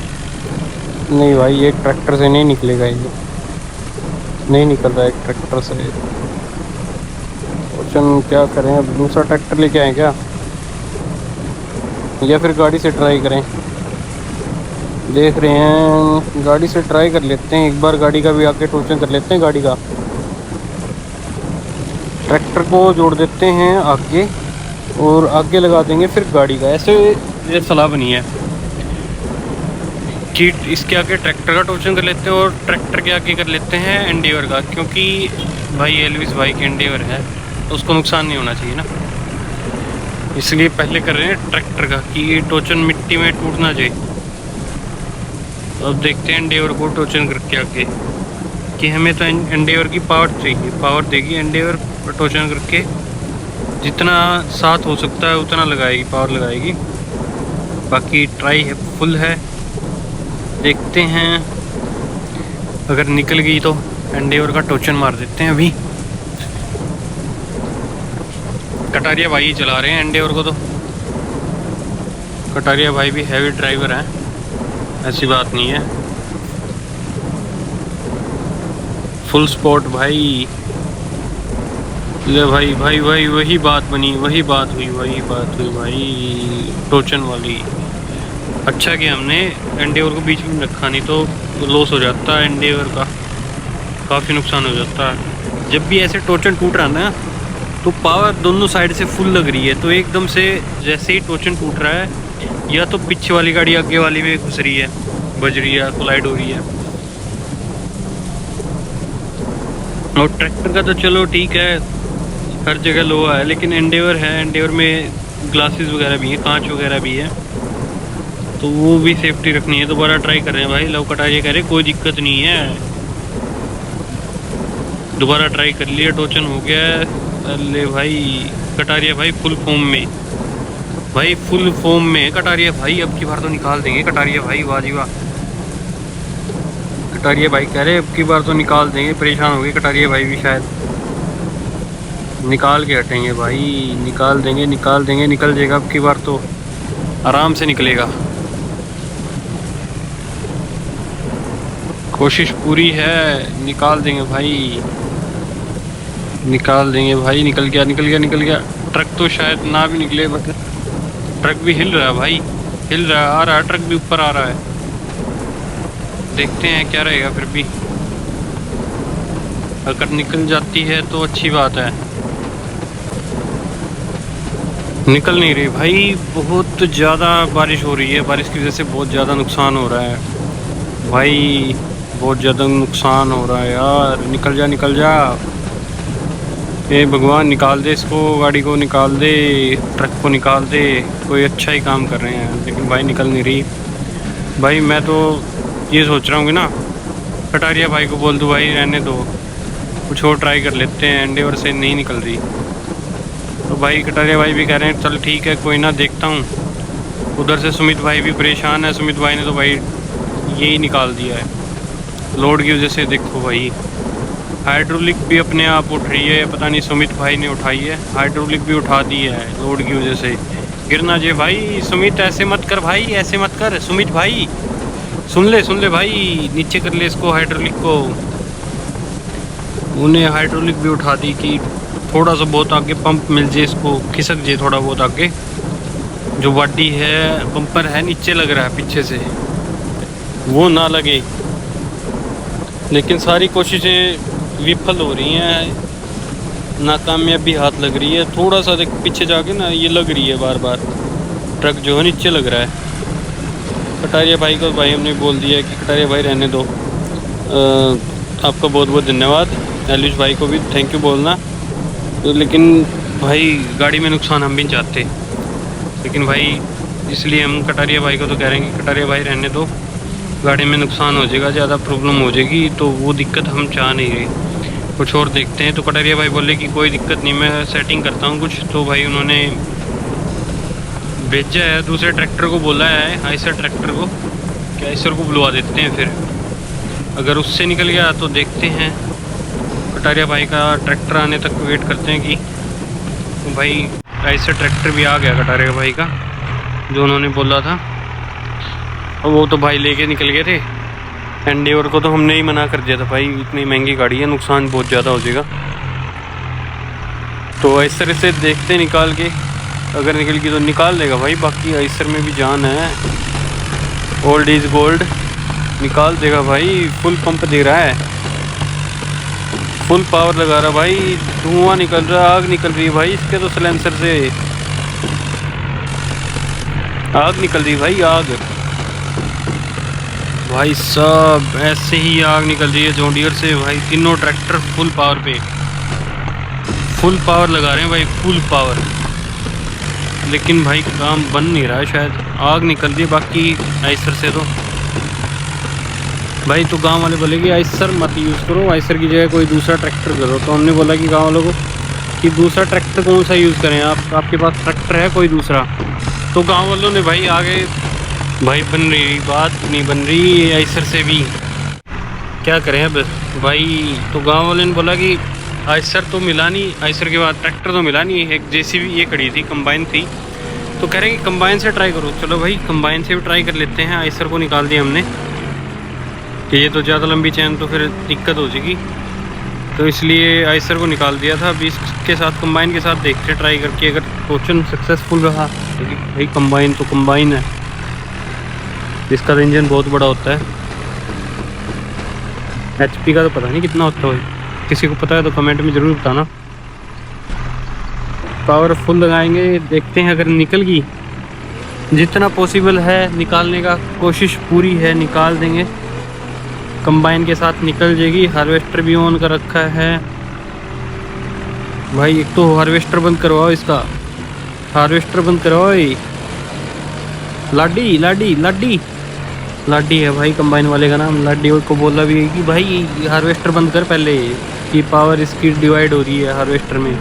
नहीं भाई, एक ट्रैक्टर से नहीं निकलेगा, ये नहीं निकल रहा है एक ट्रैक्टर से। टोचन क्या करें, अब दूसरा ट्रैक्टर लेके आएँ क्या, या फिर गाड़ी से ट्राई करें? देख रहे हैं, गाड़ी से ट्राई कर लेते हैं एक बार, गाड़ी का भी आके टोचन कर लेते हैं गाड़ी का। ट्रैक्टर को जोड़ देते हैं आगे और आगे लगा देंगे फिर गाड़ी का। ऐसे ये सलाह बनी है कि इसके आगे ट्रैक्टर का टोचन कर लेते हैं और ट्रैक्टर के आगे कर लेते हैं एंडेवर का, क्योंकि भाई एल्विस भाई के एंडेवर है तो उसको नुकसान नहीं होना चाहिए ना, इसलिए पहले कर रहे हैं ट्रैक्टर का कि टोचन मिट्टी में टूट ना जाए। अब देखते हैं एंडेवर को टोचन करके आगे, कि हमें तो एंडेवर की पावर चाहिए, पावर देगी एंडेवर टोचन करके। जितना साथ हो सकता है उतना लगाएगी, पावर लगाएगी। बाकी ट्राई है, फुल है, देखते हैं। अगर निकल गई तो एंडेवर का टोचन मार देते हैं अभी। कटारिया भाई चला रहे हैं एंडेवर को, तो कटारिया भाई भी हैवी ड्राइवर हैं, ऐसी बात नहीं है। फुल स्पॉट भाई, ले भाई वही बात बनी, वही बात हुई भाई, टोचन वाली। अच्छा कि हमने एंडेवर को बीच में रखा, नहीं तो लॉस हो जाता है एंडेवर का, काफ़ी नुकसान हो जाता है। जब भी ऐसे टोचन टूट रहा है ना, तो पावर दोनों साइड से फुल लग रही है, तो एकदम से जैसे ही टोचन टूट रहा है, या तो पीछे वाली गाड़ी आगे वाली में घुस रही है, बज रही है, कोलाइड हो रही है। और ट्रैक्टर का तो चलो ठीक है, हर जगह लोहा है, लेकिन एंडेवर है, एंडेवर में ग्लासेस वगैरह भी हैं, कांच वगैरह भी है, तो वो भी सेफ्टी रखनी है। दोबारा ट्राई कर रहे हैं भाई, लव कटारिया कह रहे कोई दिक्कत नहीं है। दोबारा ट्राई कर लिया, टोचन हो गया। अरे भाई कटारिया भाई फुल फॉर्म में, भाई फुल फॉर्म में कटारिया भाई, अब की बार तो निकाल देंगे कटारिया भाई, वाह जी वाह। कटारिया भाई कह रहे अब की बार तो निकाल देंगे, परेशान हो गए कटारिया भाई भी, शायद निकाल के हटेंगे भाई, निकाल देंगे निकाल देंगे, निकल जाएगा अब की बार तो, आराम से निकलेगा। कोशिश पूरी है, निकाल देंगे भाई, निकाल देंगे भाई। निकल गया निकल गया निकल गया। ट्रक तो शायद ना भी निकले, बट ट्रक भी हिल रहा है भाई, हिल रहा है, आ रहा है, ट्रक भी ऊपर आ रहा है। देखते हैं क्या रहेगा, फिर भी अगर निकल जाती है तो अच्छी बात है। निकल नहीं रही भाई, बहुत ज़्यादा बारिश हो रही है, बारिश की वजह से बहुत ज़्यादा नुकसान हो रहा है भाई, बहुत ज़्यादा नुकसान हो रहा है यार। निकल जा निकल जा, ए भगवान निकाल दे इसको, गाड़ी को निकाल दे, ट्रक को निकाल दे, कोई अच्छा ही काम कर रहे हैं, लेकिन भाई निकल नहीं रही भाई। मैं तो ये सोच रहा हूँ कि ना, कटारिया भाई को बोल दूँ भाई रहने दो, कुछ और ट्राई कर लेते हैं, एंडेवर से नहीं निकल रही। तो भाई कटारिया भाई भी कह रहे हैं चल ठीक है कोई ना, देखता हूँ। उधर से सुमित भाई भी परेशान है, सुमित भाई ने तो भाई यही निकाल दिया है लोड की वजह से। देखो भाई हाइड्रोलिक भी अपने आप उठ रही है, पता नहीं सुमित भाई ने उठाई है, हाइड्रोलिक भी उठा दी है लोड की वजह से। गिरना जे भाई, सुमित ऐसे मत कर भाई, ऐसे मत कर सुमित भाई, सुन ले भाई, नीचे कर ले इसको हाइड्रोलिक को। उन्हें हाइड्रोलिक भी उठा दी कि थोड़ा सा बहुत आगे पंप मिल जाए इसको, खिसक जाए थोड़ा बहुत आगे। जो बॉडी है, पंपर है नीचे लग रहा है पीछे से, वो ना लगे। लेकिन सारी कोशिशें विफल हो रही हैं, नाकामयाबी हाथ लग रही है। थोड़ा सा देख पीछे जाके ना, ये लग रही है बार बार, ट्रक जो है नीचे लग रहा है। कटारिया भाई को भाई हमने बोल दिया कि कटारिया भाई रहने दो। आपका बहुत बहुत धन्यवाद। एलिश भाई को भी थैंक यू बोलना। तो लेकिन भाई गाड़ी में नुकसान हम भी नहीं चाहते, लेकिन भाई इसलिए हम कटारिया भाई को तो कह रहे हैं कि कटारिया भाई रहने दो, गाड़ी में नुकसान हो जाएगा, ज़्यादा प्रॉब्लम हो जाएगी, तो वो दिक्कत हम चाह नहीं रहे, कुछ और देखते हैं। तो कटारिया भाई बोले कि कोई दिक्कत नहीं, मैं सेटिंग करता हूँ कुछ। तो भाई उन्होंने भेजा है, दूसरे ट्रैक्टर को बोला है, आइसर ट्रैक्टर को, कि आइसर को बुलवा देते हैं, फिर अगर उससे निकल गया तो देखते हैं। कटारिया भाई का ट्रैक्टर आने तक वेट करते हैं कि, तो भाई आइसर ट्रैक्टर भी आ गया कटारिया भाई का, जो उन्होंने बोला था। और वो तो भाई लेके निकल गए थे। एंडेवर को तो हमने ही मना कर दिया था भाई, इतनी महंगी गाड़ी है, नुकसान बहुत ज़्यादा हो जाएगा। तो इस तरह से देखते निकाल के, अगर निकल गई तो निकाल देगा भाई, बाकी आइसर में भी जान है, ओल्ड इज़ गोल्ड, निकाल देगा भाई। फुल पंप दे रहा है, फुल पावर लगा रहा भाई, धुआं निकल रहा है, आग निकल रही है भाई इसके तो सिलेंसर से, आग निकल रही भाई, आग भाई सब ऐसे ही आग निकल रही है जॉन डियर से भाई। तीनों ट्रैक्टर फुल पावर पे, फुल पावर लगा रहे हैं भाई, फुल पावर, लेकिन भाई काम बन नहीं रहा है, शायद आग निकल रही है। बाकी आइसर से तो भाई, तो गांव वाले बोले कि आइसर मत यूज़ करो, आइसर की जगह कोई दूसरा ट्रैक्टर करो। तो हमने बोला कि गाँव वालों को कि दूसरा ट्रैक्टर कौन सा यूज़ करें, आपके पास ट्रैक्टर है कोई दूसरा? तो गाँव वालों ने भाई आगे भाई बन रही बात नहीं बन रही आइसर से भी, क्या करें अब भाई। तो गांव वाले ने बोला कि आइसर तो मिला नहीं, आइसर के बाद ट्रैक्टर तो मिला नहीं, एक जेसीबी ये खड़ी थी, कंबाइन थी, तो कह रहे हैं कि कंबाइन से ट्राई करो। चलो भाई कंबाइन से भी ट्राई कर लेते हैं। आइसर को निकाल दिया हमने कि ये तो ज़्यादा लंबी चैन तो फिर दिक्कत हो जाएगी, तो इसलिए आइसर को निकाल दिया था। अभी इसके साथ कंबाइन के साथ देखते ट्राई करके, अगर टोचन सक्सेसफुल रहा, क्योंकि भाई कंबाइन तो कंबाइन है, इसका तो इंजन बहुत बड़ा होता है। HP का तो पता नहीं कितना होता है, किसी को पता है तो कमेंट में ज़रूर बताना। पावर फुल लगाएंगे, देखते हैं अगर निकल गई, जितना पॉसिबल है निकालने का कोशिश पूरी है, निकाल देंगे। कंबाइन के साथ निकल जाएगी। हार्वेस्टर भी ऑन कर रखा है भाई। एक तो हार्वेस्टर बंद करवाओ इसका, हार्वेस्टर बंद करवाओ। लाडी लाडी लाडी लाडी है भाई कंबाइन वाले का नाम। लाडी को बोला भी है कि भाई हार्वेस्टर बंद कर पहले, कि पावर इसकी डिवाइड हो रही है हार्वेस्टर में।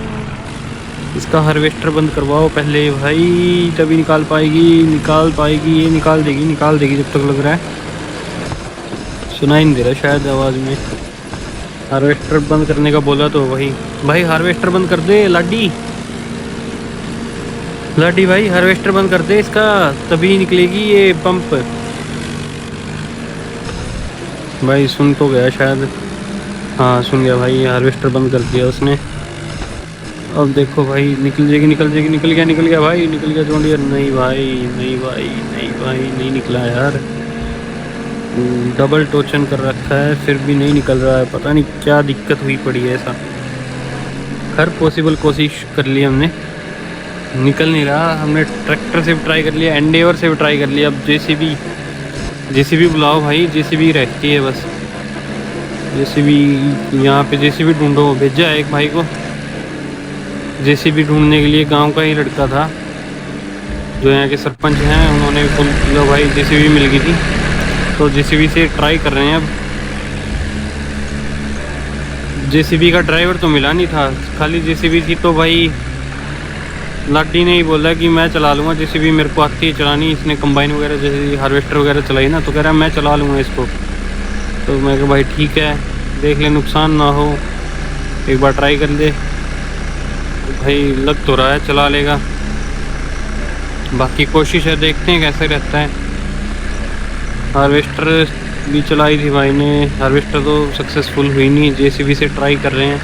इसका हार्वेस्टर बंद करवाओ पहले भाई, तभी निकाल पाएगी। ये निकाल देगी जब तक लग रहा है। सुनाई नहीं दे रहा शायद आवाज़ में। हार्वेस्टर बंद करने का बोला तो भाई हार्वेस्टर बंद कर दे लाडी भाई, हार्वेस्टर बंद कर दे इसका, तभी निकलेगी ये पंप। भाई सुन तो गया शायद, हाँ सुन गया भाई, हार्वेस्टर बंद कर दिया उसने। अब देखो भाई निकल जाएगी, निकल गया भाई, निकल गया जॉन डियर। नहीं भाई नहीं निकला यार। डबल टोचन कर रखा है फिर भी नहीं निकल रहा है, पता नहीं क्या दिक्कत हुई पड़ी है ऐसा। हर पॉसिबल कोशिश कर ली हमने, निकल नहीं रहा। हमने ट्रैक्टर से भी ट्राई कर लिया, एंडेवर से भी ट्राई कर लिया। अब जेसीबी बुलाओ भाई, जेसीबी रहती है बस। जेसीबी यहाँ पे जेसीबी ढूंढो, भेजा है एक भाई को जेसीबी ढूंढने के लिए। गांव का ही लड़का था जो यहाँ के सरपंच हैं, उन्होंने बोला भाई जेसीबी मिल गई थी, तो जेसीबी से ट्राई कर रहे हैं। अब जेसीबी का ड्राइवर तो मिला नहीं था, खाली जेसीबी थी। तो भाई लाडी ने ही बोला कि मैं चला लूँगा जेसीबी, मेरे को आती है चलानी। इसने कंबाइन वगैरह जैसे हार्वेस्टर वगैरह चलाई ना, तो कह रहा है मैं चला लूँगा इसको। तो मैं कहा भाई ठीक है, देख ले नुकसान ना हो, एक बार ट्राई कर ले। तो भाई लग तो रहा है चला लेगा, बाकी कोशिश है, देखते हैं कैसे रहता है। हार्वेस्टर भी चलाई थी भाई ने, हार्वेस्टर तो सक्सेसफुल हुई नहीं। जेसीबी से ट्राई कर रहे हैं।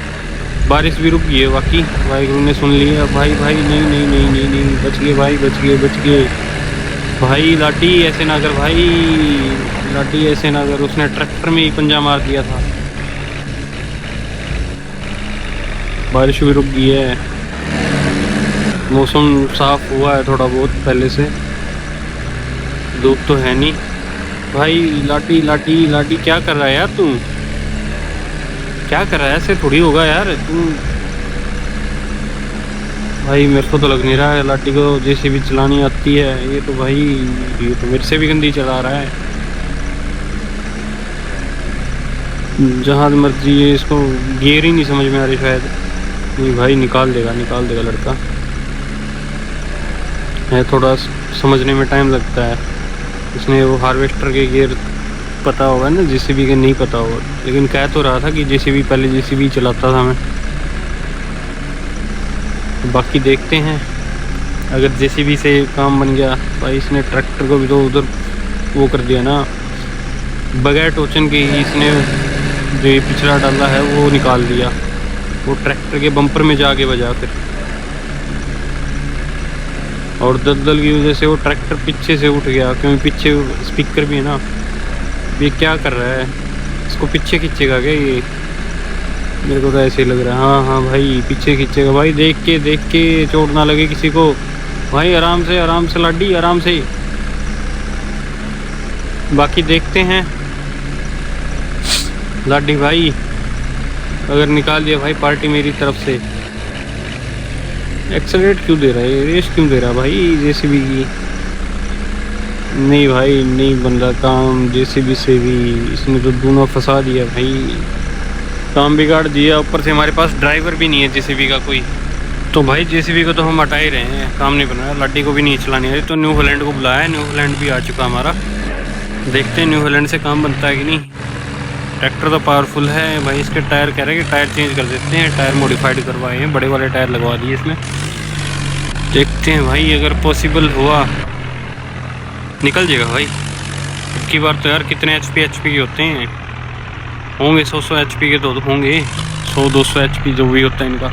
बारिश भी रुक गई है, बाकी भाई ने सुन लिया। भाई नहीं बच गए भाई। लाडी ऐसे ना कर भाई, लाडी ऐसे ना कर, उसने ट्रैक्टर में ही पंजा मार दिया था। बारिश भी रुक गई है, मौसम साफ हुआ है थोड़ा बहुत पहले से, धूप तो है नहीं। भाई लाडी क्या कर रहा है यार तू, क्या कर रहा है? ऐसे थोड़ी होगा यार तू। भाई मेरे को तो लग नहीं रहा है लाडी को जेसीबी चलानी आती है। ये तो भाई ये तो मेरे से भी गंदी चला रहा है। जहाँ मर्जी है, इसको गियर ही नहीं समझ में आ रही शायद। नहीं भाई निकाल देगा लड़का है, थोड़ा समझने में टाइम लगता है। उसने वो हार्वेस्टर के गियर पता होगा ना, जेसीबी के नहीं पता होगा, लेकिन कह तो रहा था कि जेसीबी पहले जेसीबी चलाता था मैं। बाकी देखते हैं, अगर जेसीबी से काम बन गया भाई। इसने ट्रैक्टर को भी तो उधर वो कर दिया ना, बगैर टोचन के ही इसने जो ये पिछड़ा डाला है वो निकाल दिया, वो ट्रैक्टर के बम्पर में जाके बजा फिर। और दलदल की वजह से वो ट्रैक्टर पीछे से उठ गया, क्योंकि पीछे स्पीकर भी है ना। ये क्या कर रहा है, इसको पीछे खींचेगा क्या ये? मेरे को तो ऐसे ही लग रहा है। हाँ भाई पीछे खींचेगा भाई, देख के चोट ना लगे किसी को भाई। आराम से लाडी, आराम से। बाकी देखते हैं लाडी भाई, अगर निकाल दिया भाई पार्टी मेरी तरफ से। एक्सेलरेट क्यों दे रहा है, रेस क्यों दे रहा भाई जेसीबी की? नहीं भाई नहीं बन रहा काम जेसीबी से भी, इसने तो दोनों फंसा दिया भाई, काम बिगाड़ दिया। ऊपर से हमारे पास ड्राइवर भी नहीं है जेसीबी का कोई। तो भाई जेसीबी को तो हम हटा ही रहे हैं, काम नहीं बना रहा। लाडी को भी नहीं चलानी है, तो न्यू हॉलैंड को बुलाया है, न्यू हॉलैंड भी आ चुका हमारा। देखते हैं न्यू हॉलैंड से काम बनता है कि नहीं। ट्रैक्टर तो पावरफुल है भाई। इसके टायर कह रहे हैं कि टायर चेंज कर देते हैं, टायर मॉडिफाइड करवाए हैं, बड़े वाले टायर लगवा दिए इसमें। देखते हैं भाई, अगर पॉसिबल हुआ निकल जाएगा भाई। अब की बार तो यार कितने एचपी के होते हैं, होंगे 100 एचपी के तो होंगे, 100-200 एचपी जो भी होता है इनका,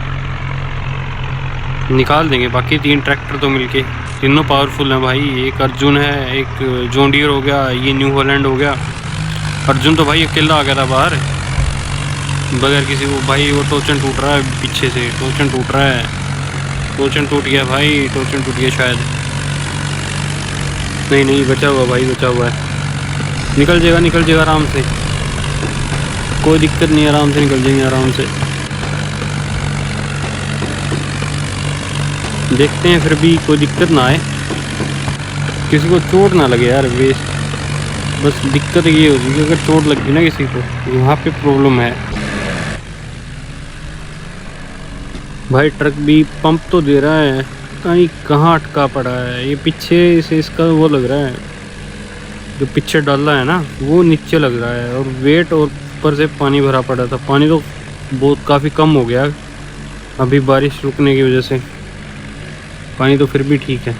निकाल देंगे। बाकी 3 ट्रैक्टर तो मिलके तीनों पावरफुल हैं भाई। एक अर्जुन है, एक जॉन डियर हो गया, ये न्यू हॉलैंड हो गया। अर्जुन तो भाई अकेला आ गया था बाहर बगैर किसी को। भाई वो टोचन टूट रहा है पीछे से, टोचन टूट रहा है, टोचन टूट गया भाई, टोचन टूट गया शायद। नहीं नहीं, बचा हुआ भाई, बचा हुआ है। निकल जाएगा, निकल जाएगा आराम से, कोई दिक्कत नहीं, आराम से निकल जाएंगे आराम से। देखते हैं फिर भी कोई दिक्कत ना आए, किसी को चोट ना लगे यार वेस्ट। बस दिक्कत ये होगी कि अगर चोट लग गई ना किसी को, यहाँ पे प्रॉब्लम है भाई। ट्रक भी पंप तो दे रहा है, पता नहीं कहाँ अटका पड़ा है। ये पीछे से इसका वो लग रहा है, जो पीछे डाला है ना वो नीचे लग रहा है, और वेट और ऊपर से पानी भरा पड़ा था। पानी तो बहुत काफ़ी कम हो गया अभी बारिश रुकने की वजह से, पानी तो फिर भी ठीक है।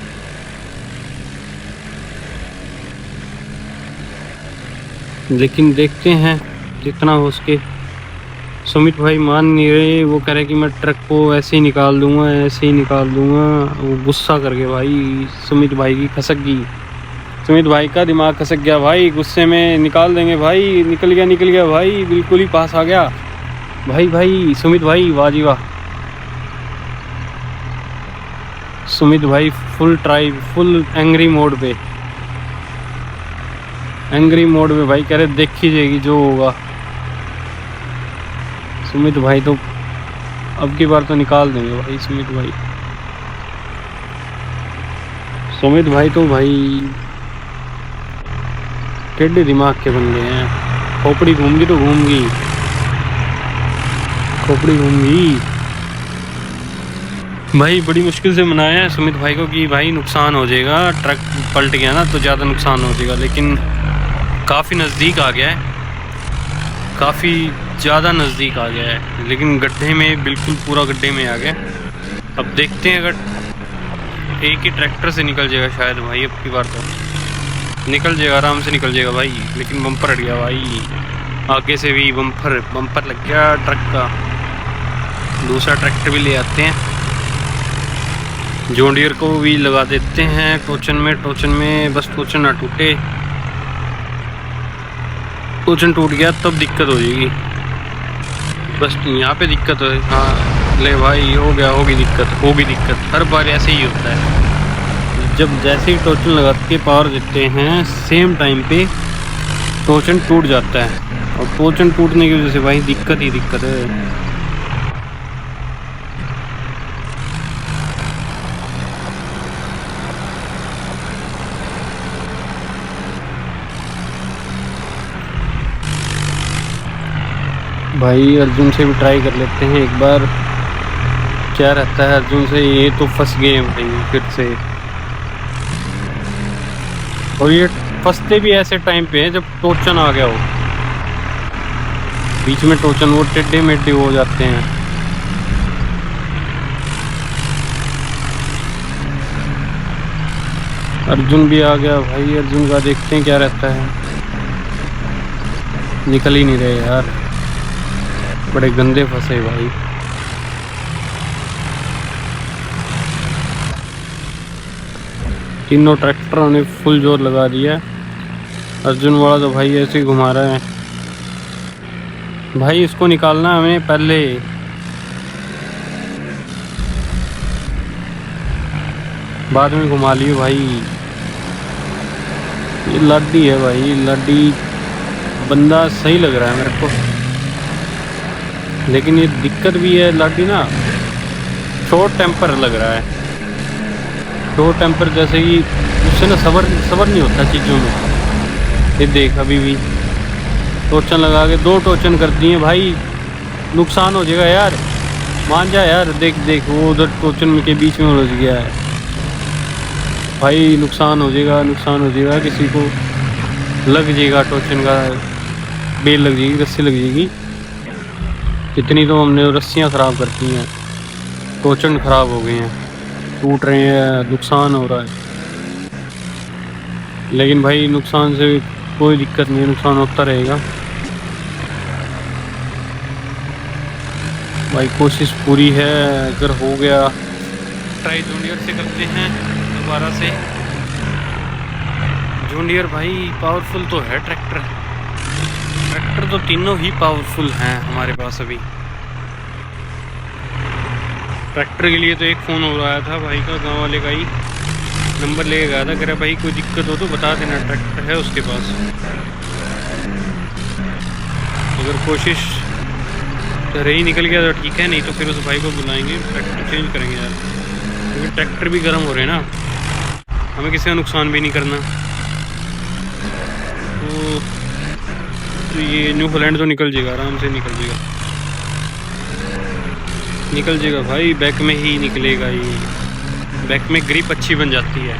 लेकिन देखते हैं जितना हो सके। सुमित भाई मान नहीं रहे, वो कह रहे कि मैं ट्रक को ऐसे ही निकाल दूंगा, ऐसे ही निकाल दूंगा। वो गुस्सा करके भाई सुमित भाई की खसक गई, सुमित भाई का दिमाग खसक गया भाई। गुस्से में निकाल देंगे भाई। निकल गया, निकल गया भाई, बिल्कुल ही पास आ गया भाई। भाई सुमित भाई वाह जी वाह। सुमित भाई full try, full angry mode पे, एंग्री मोड में भाई, कह रहे देखी जाएगी जो होगा। सुमित भाई तो अब की बार तो निकाल देंगे भाई सुमित भाई। सुमित भाई तो भाई टेढ़े दिमाग के बन गए हैं। खोपड़ी घूम गई तो घूम गई, खोपड़ी घूम गई भाई। बड़ी मुश्किल से मनाया है सुमित भाई को कि भाई नुकसान हो जाएगा, ट्रक पलट गया ना तो ज़्यादा नुकसान हो जाएगा। लेकिन काफ़ी नज़दीक आ गया है, काफ़ी ज़्यादा नज़दीक आ गया है, लेकिन गड्ढे में बिल्कुल पूरा गड्ढे में आ गया। अब देखते हैं, अगर एक ही ट्रैक्टर से निकल जाएगा शायद भाई, अब की बार तो निकल जाएगा, आराम से निकल जाएगा भाई। लेकिन बम्पर हट गया भाई, आगे से भी बम्पर लग गया ट्रक का। दूसरा ट्रैक्टर भी ले आते हैं, जॉन डियर को भी लगा देते हैं टोचन में, बस टोचन ना टूटे। टोचन टूट गया तब दिक्कत हो जाएगी, बस यहाँ पे दिक्कत है। हाँ ले भाई, हो गया, होगी दिक्कत, हर बार ऐसे ही होता है। जब जैसे ही टोचन लगा के पावर देते हैं सेम टाइम पे टोचन टूट जाता है, और टोचन टूटने की वजह से भाई दिक्कत ही दिक्कत है। भाई अर्जुन से भी ट्राई कर लेते हैं एक बार, क्या रहता है अर्जुन से। ये तो फंस गए भाई फिर से, और ये फंसते भी ऐसे टाइम पे है जब टोचन आ गया हो बीच में। टोचन वो टेढ़े मेढ़े हो जाते हैं। अर्जुन भी आ गया भाई, अर्जुन का देखते हैं क्या रहता है। निकल ही नहीं रहे यार, बड़े गंदे फंसे भाई। तीनों ट्रैक्टरों ने फुल जोर लगा दिया। अर्जुन वाला तो भाई ऐसे ही घुमा रहा है भाई। इसको निकालना हमें पहले, बाद में घुमा लियो भाई। ये लाडी है भाई, लाडी बंदा सही लग रहा है मेरे को, लेकिन ये दिक्कत भी है। लाडी ना शॉर्ट टेम्पर लग रहा है, शॉर्ट टेम्पर, जैसे कि उससे ना सबर नहीं होता चीज़ों में। ये देख अभी भी टोचन लगा के 2 टोचन कर दिए भाई, नुकसान हो जाएगा यार, मान जा यार। देख वो उधर टोचन के बीच में उलझ गया है भाई, नुकसान हो जाएगा, किसी को लग जाएगा, टोचन का बेल लग जाएगी, रस्सी लग जाएगी। इतनी तो हमने रस्सियाँ ख़राब कर दी हैं, टोचन ख़राब हो गए हैं, टूट रहे हैं, नुकसान हो रहा है। लेकिन भाई नुकसान से कोई दिक्कत नहीं है, नुकसान होता रहेगा भाई। कोशिश पूरी है, अगर हो गया ट्राई जूनियर से करते हैं। दोबारा से। जॉन डियर भाई पावरफुल तो है ट्रैक्टर, ट्रैक्टर तो तीनों ही पावरफुल हैं हमारे पास अभी। ट्रैक्टर के लिए तो एक फ़ोन हो रहा था भाई का, गांव वाले का ही नंबर ले गया था, कह रहा भाई कोई दिक्कत हो तो बता देना, ट्रैक्टर है उसके पास। अगर कोशिश करे ही निकल गया तो ठीक है, नहीं तो फिर उस भाई को बुलाएंगे, ट्रैक्टर चेंज करेंगे यार, क्योंकि ट्रैक्टर भी गर्म हो रहे हैं ना, हमें किसी का नुकसान भी नहीं करना। तो ये न्यू हॉलैंड तो निकल जाएगा, आराम से निकल जाएगा, निकल जाएगा भाई, बैक में ही निकलेगा ये। बैक में ग्रिप अच्छी बन जाती है,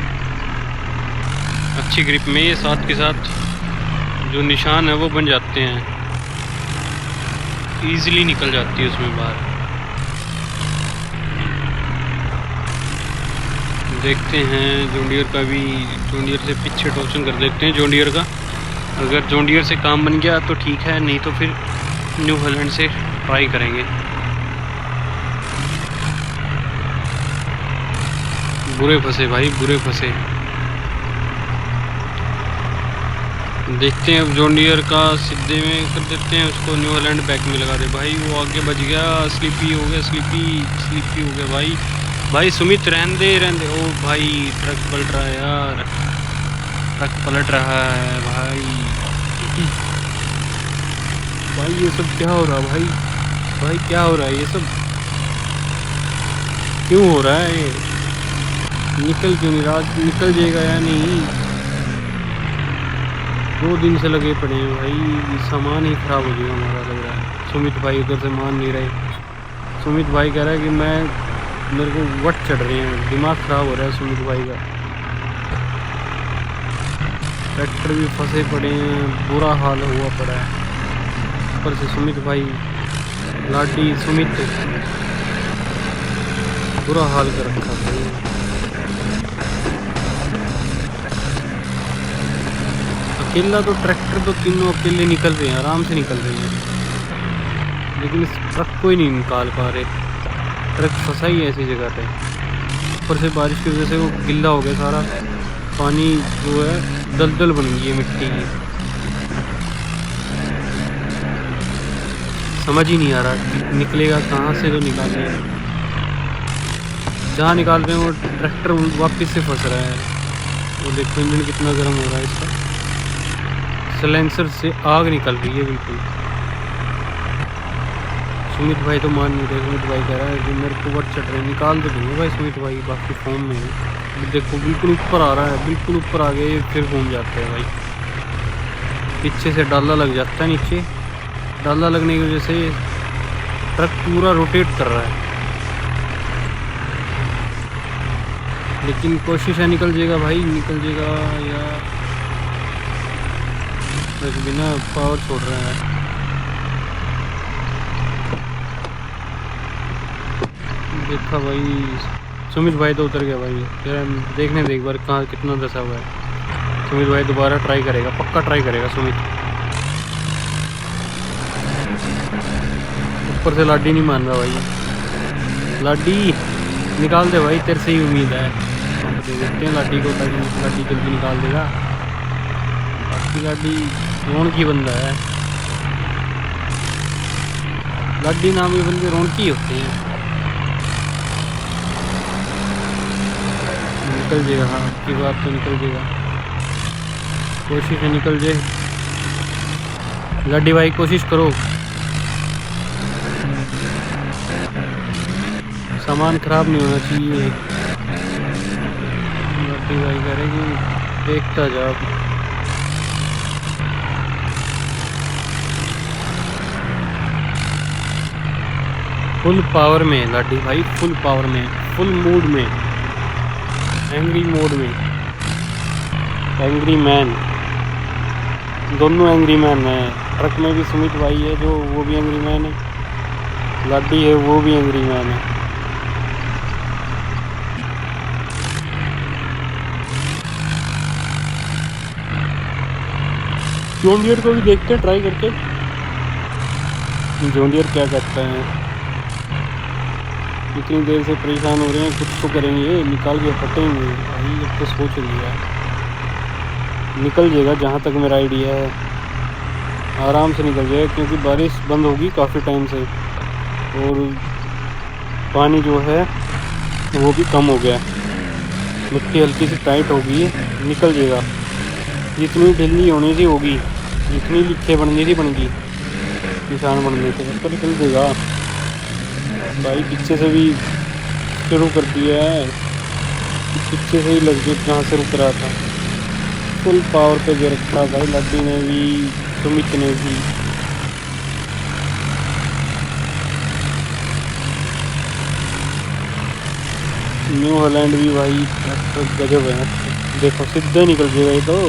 अच्छी ग्रिप में ये साथ के साथ जो निशान है वो बन जाते हैं, ईज़िली निकल जाती है उसमें बाहर। देखते हैं जॉन डियर का भी, जॉन डियर से पीछे टॉर्चन कर देते हैं जॉन डियर का। अगर जॉन डियर से काम बन गया तो ठीक है, नहीं तो फिर न्यू हॉलैंड से ट्राई करेंगे। बुरे फंसे भाई, बुरे फंसे। देखते हैं अब जॉन डियर का सीधे में कर देते हैं उसको, न्यू हॉलैंड बैक में लगा दे भाई, वो आगे बच गया, स्लिपी हो गया, स्लिपी हो गया भाई। भाई सुमित रहने दे, रहने दे। ओ भाई ट्रक पलट रहा है यार, ट्रक पलट रहा है भाई। भाई ये सब क्या हो रहा है भाई, भाई क्या हो रहा है, ये सब क्यों हो रहा है? निकल क्यों नहीं रहा, निकल जाएगा या नहीं? 2 दिन से लगे पड़े हैं भाई, सामान ही ख़राब हो जाएगा हमारा लग रहा है। सुमित भाई उधर से मान नहीं रहे, सुमित भाई कह रहा है कि मेरे को वट चढ़ रहे हैं, दिमाग ख़राब हो रहा है सुमित भाई का। ट्रैक्टर भी फंसे पड़े हैं, बुरा हाल हुआ पड़ा है। ऊपर से सुमित भाई, लाडी सुमित, बुरा हाल कर रखा भाई। अकेला तो ट्रैक्टर तो तीनों अकेले निकल रहे हैं, आराम से निकल रहे हैं, लेकिन इस ट्रक को ही नहीं निकाल पा रहे। ट्रक फंसा ही है ऐसी जगह पे, ऊपर से बारिश की वजह से वो गिल्ला हो गया सारा, पानी जो है दलदल बन गई है मिट्टी की। समझ ही नहीं आ रहा निकलेगा कहाँ से, तो निकाले जहाँ निकाल रहे हैं वो ट्रैक्टर वापस से फंस रहा है। वो देखो इंजन कितना गर्म हो रहा है इसका, सिलेंसर से आग निकल रही है बिल्कुल। सुमित भाई तो मान नहीं रहे, सुमित भाई कह रहा है कि मेरे को वट चढ़ रहे, निकाल तो देंगे भाई सुमित भाई, बाकी फॉर्म में है। देखो बिल्कुल ऊपर आ रहा है, बिल्कुल ऊपर आ गए, फिर घूम जाते हैं भाई, पीछे से डाला लग जाता है नीचे, डाला लगने की वजह से ट्रक पूरा रोटेट कर रहा है, लेकिन कोशिश है निकल जाएगा भाई, निकल जाएगा यार, बस बिना पावर छोड़ रहा है। देखा भाई सुमित भाई तो उतर गया भाई, फिर देखने दे एक बार कहाँ कितना दसा हुआ है। सुमित भाई दोबारा ट्राई करेगा, पक्का ट्राई करेगा सुमित। ऊपर से लाडी नहीं मान रहा भाई, लाडी निकाल दे भाई, तेरे से ही उम्मीद है। देखते हैं लाडी को, लाडी जल्दी निकाल देगा। बाकी लाडी रौनकी बंदा है, लाडी नाम के बंदे रौनकी होते हैं। निकल जाएगा, हाँ आपकी बात तो निकल जाएगा, कोशिश है निकल जाए। लाडी भाई कोशिश करो, सामान ख़राब नहीं होना चाहिए। लाडी भाई कह रहे कि देखता जाओ। फुल पावर में लाडी भाई, फुल पावर में, फुल मूड में, एंग्री मोड में, एंग्री मैन, दोनों एंग्री मैन है। ट्रक में भी सुमित भाई है जो, वो भी एंग्री मैन है, लाडी है वो भी एंग्री मैन है। जॉन डियर को भी देखते हैं ट्राई करके, जॉन डियर क्या करता है। इतनी देर से परेशान हो रहे हैं, कुछ तो करेंगे, निकाल के फटेंगे भाई। अब तो सोच लिया, निकल जाएगा जहाँ तक मेरा आइडिया है, आराम से निकल जाएगा, क्योंकि बारिश बंद होगी काफ़ी टाइम से और पानी जो है वो भी कम हो गया, मिट्टी हल्की सी टाइट होगी, निकल जाएगा। जितनी ढीली होनी थी होगी, जितनी लिखे बननी थी बन गई, निशान बनने से तो निकल जाएगा भाई। पीछे से भी शुरू कर दिया है, पीछे से ही लग गई जहाँ से रुक रहा था। फुल पावर पे दे रखा भाई लड्डी ने भी, सुमित ने भी। न्यू हॉलैंड भी भाई गजब है, देखो सीधा निकल जाएगा ये तो,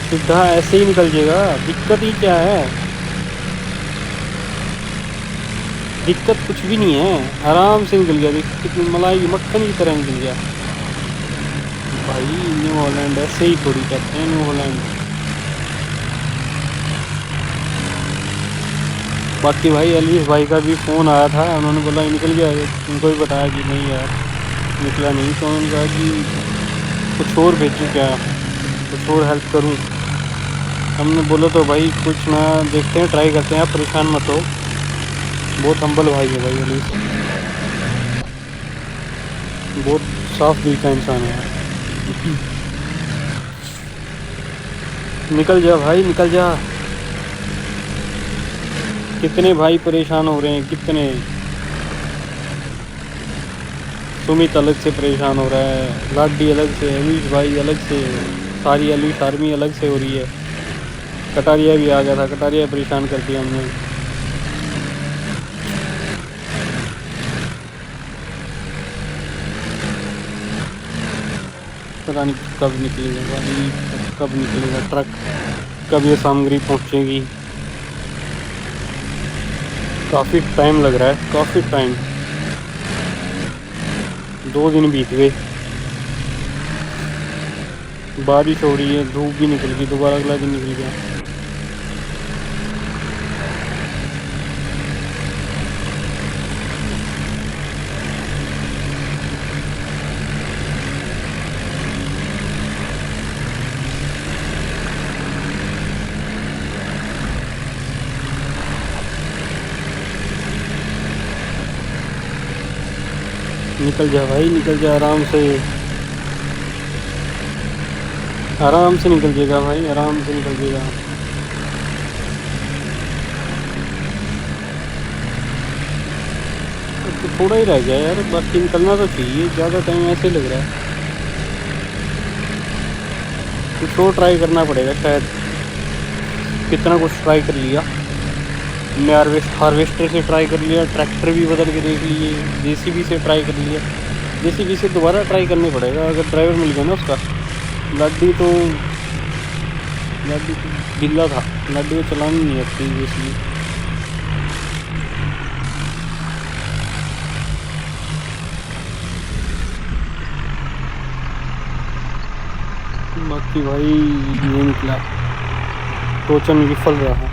सीधा ऐसे ही निकल जाएगा। दिक्कत ही क्या है, दिक्कत कुछ भी नहीं है, आराम से निकल गया। देखो कितनी मलाई मक्खन की तरह निकल गया भाई। न्यू हॉलैंड ऐसे ही थोड़ी कहते हैं न्यू हॉलैंड। बाकी भाई एलविस भाई का भी फ़ोन आया था, उन्होंने बोला निकल गया, उनको भी बताया कि नहीं यार निकला नहीं, तो उन्होंने कहा कि कुछ और भेजूँ क्या, कुछ और हेल्प करूँ। हमने बोला तो भाई कुछ ना, देखते हैं, ट्राई करते हैं, आप परेशान मत हो। बहुत हम्बल भाई है भाई एलविस, बहुत साफ दिल का इंसान है। निकल जा भाई निकल जा, कितने भाई परेशान हो रहे हैं, कितने। सुमित अलग से परेशान हो रहा है, लाडी अलग से, एलविस भाई अलग से, सारी एलविस आर्मी अलग से हो रही है। कटारिया भी आ गया था, कटारिया परेशान कर दिया हमने। पता नहीं कब निकलेगा भाई, कब निकलेगा ट्रक, कब ये सामग्री पहुंचेगी। काफ़ी टाइम लग रहा है, काफ़ी टाइम, 2 दिन बीत गए, बारिश हो रही है, धूप भी निकल गई, दोबारा अगला दिन निकल गया। निकल जा भाई निकल जा, आराम से, आराम से निकल जाएगा भाई, आराम से निकल जाएगा। तो थोड़ा ही रह गया यार, बाकी निकलना तो चाहिए, ज़्यादा टाइम ऐसे लग रहा है। कुछ और ट्राई करना पड़ेगा शायद, कितना कुछ ट्राई कर लिया हमने, हार्वेस्टर से ट्राई कर लिया, ट्रैक्टर भी बदल के देख लिए, जेसीबी से ट्राई कर लिया, जेसीबी से दोबारा ट्राई करने पड़ेगा अगर ड्राइवर मिल गया ना उसका। लाडी तो ढीला था, लाडी को चलानी नहीं आती जेसीबी। बाकी भाई ये निकला, टोचन विफल रहा,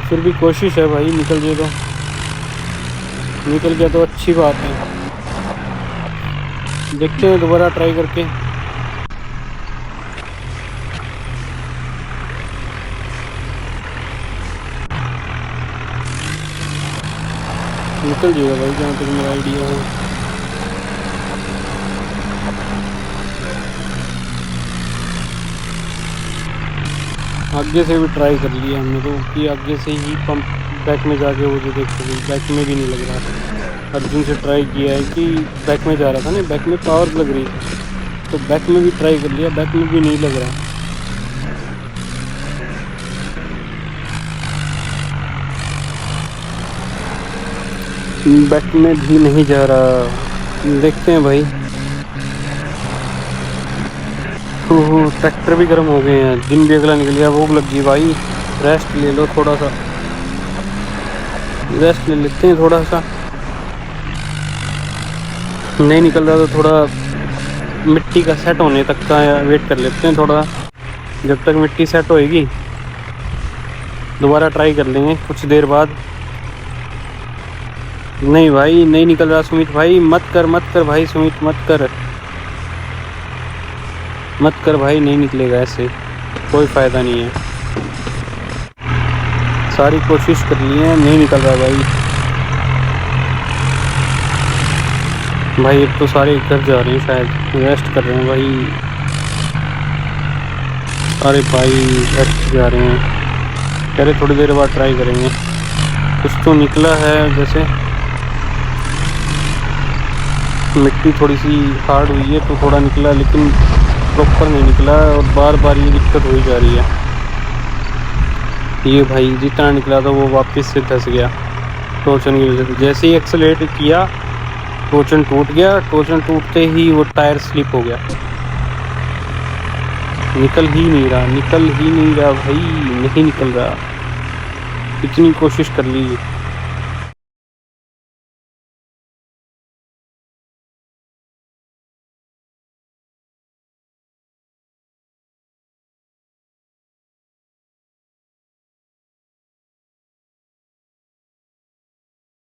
फिर भी कोशिश है भाई, निकल जाए तो, निकल गया तो अच्छी बात है। देखते हैं दोबारा ट्राई करके। निकल जाएगा भाई जहाँ तक मेरा आइडिया है। आगे से भी ट्राई कर लिया हमने तो, कि आगे से ही पंप बैक में जाके वो जो देखो बैक में भी नहीं लग रहा था। अर्जुन से ट्राई किया है कि बैक में जा रहा था ना, बैक में पावर लग रही थी, तो बैक में भी ट्राई कर लिया, बैक में भी नहीं लग रहा। बैक में भी नहीं जा रहा, देखते हैं भाई। ट्रैक्टर भी गर्म हो गए हैं, दिन भी अगला निकल गया, भूख लग गई भाई, रेस्ट ले लो, थोड़ा सा रेस्ट ले लेते हैं थोड़ा सा। नहीं निकल रहा तो थोड़ा मिट्टी का सेट होने तक का वेट कर लेते हैं थोड़ा, जब तक मिट्टी सेट होएगी दोबारा ट्राई कर लेंगे कुछ देर बाद। नहीं भाई नहीं निकल रहा सुमित भाई, मत कर भाई सुमित, मत कर भाई, नहीं निकलेगा ऐसे, कोई फ़ायदा नहीं है। सारी कोशिश कर ली है, नहीं निकल रहा भाई। अब तो सारे घर जा रहे हैं शायद, रेस्ट कर रहे हैं भाई। अरे भाई रेस्ट जा रहे हैं, कह रहे थोड़ी देर बाद ट्राई करेंगे। कुछ तो निकला है जैसे, मिट्टी थोड़ी सी हार्ड हुई है तो थोड़ा निकला, लेकिन प्रॉपर नहीं निकला और बार बार ये दिक्कत हो ही जा रही है। ये भाई जितना निकला था वो वापस से धंस गया टोचन की वजह से। जैसे ही एक्सेलेरेट किया टोचन टूट गया, टोचन टूटते ही वो टायर स्लिप हो गया। निकल ही नहीं रहा भाई, नहीं निकल रहा। इतनी कोशिश कर ली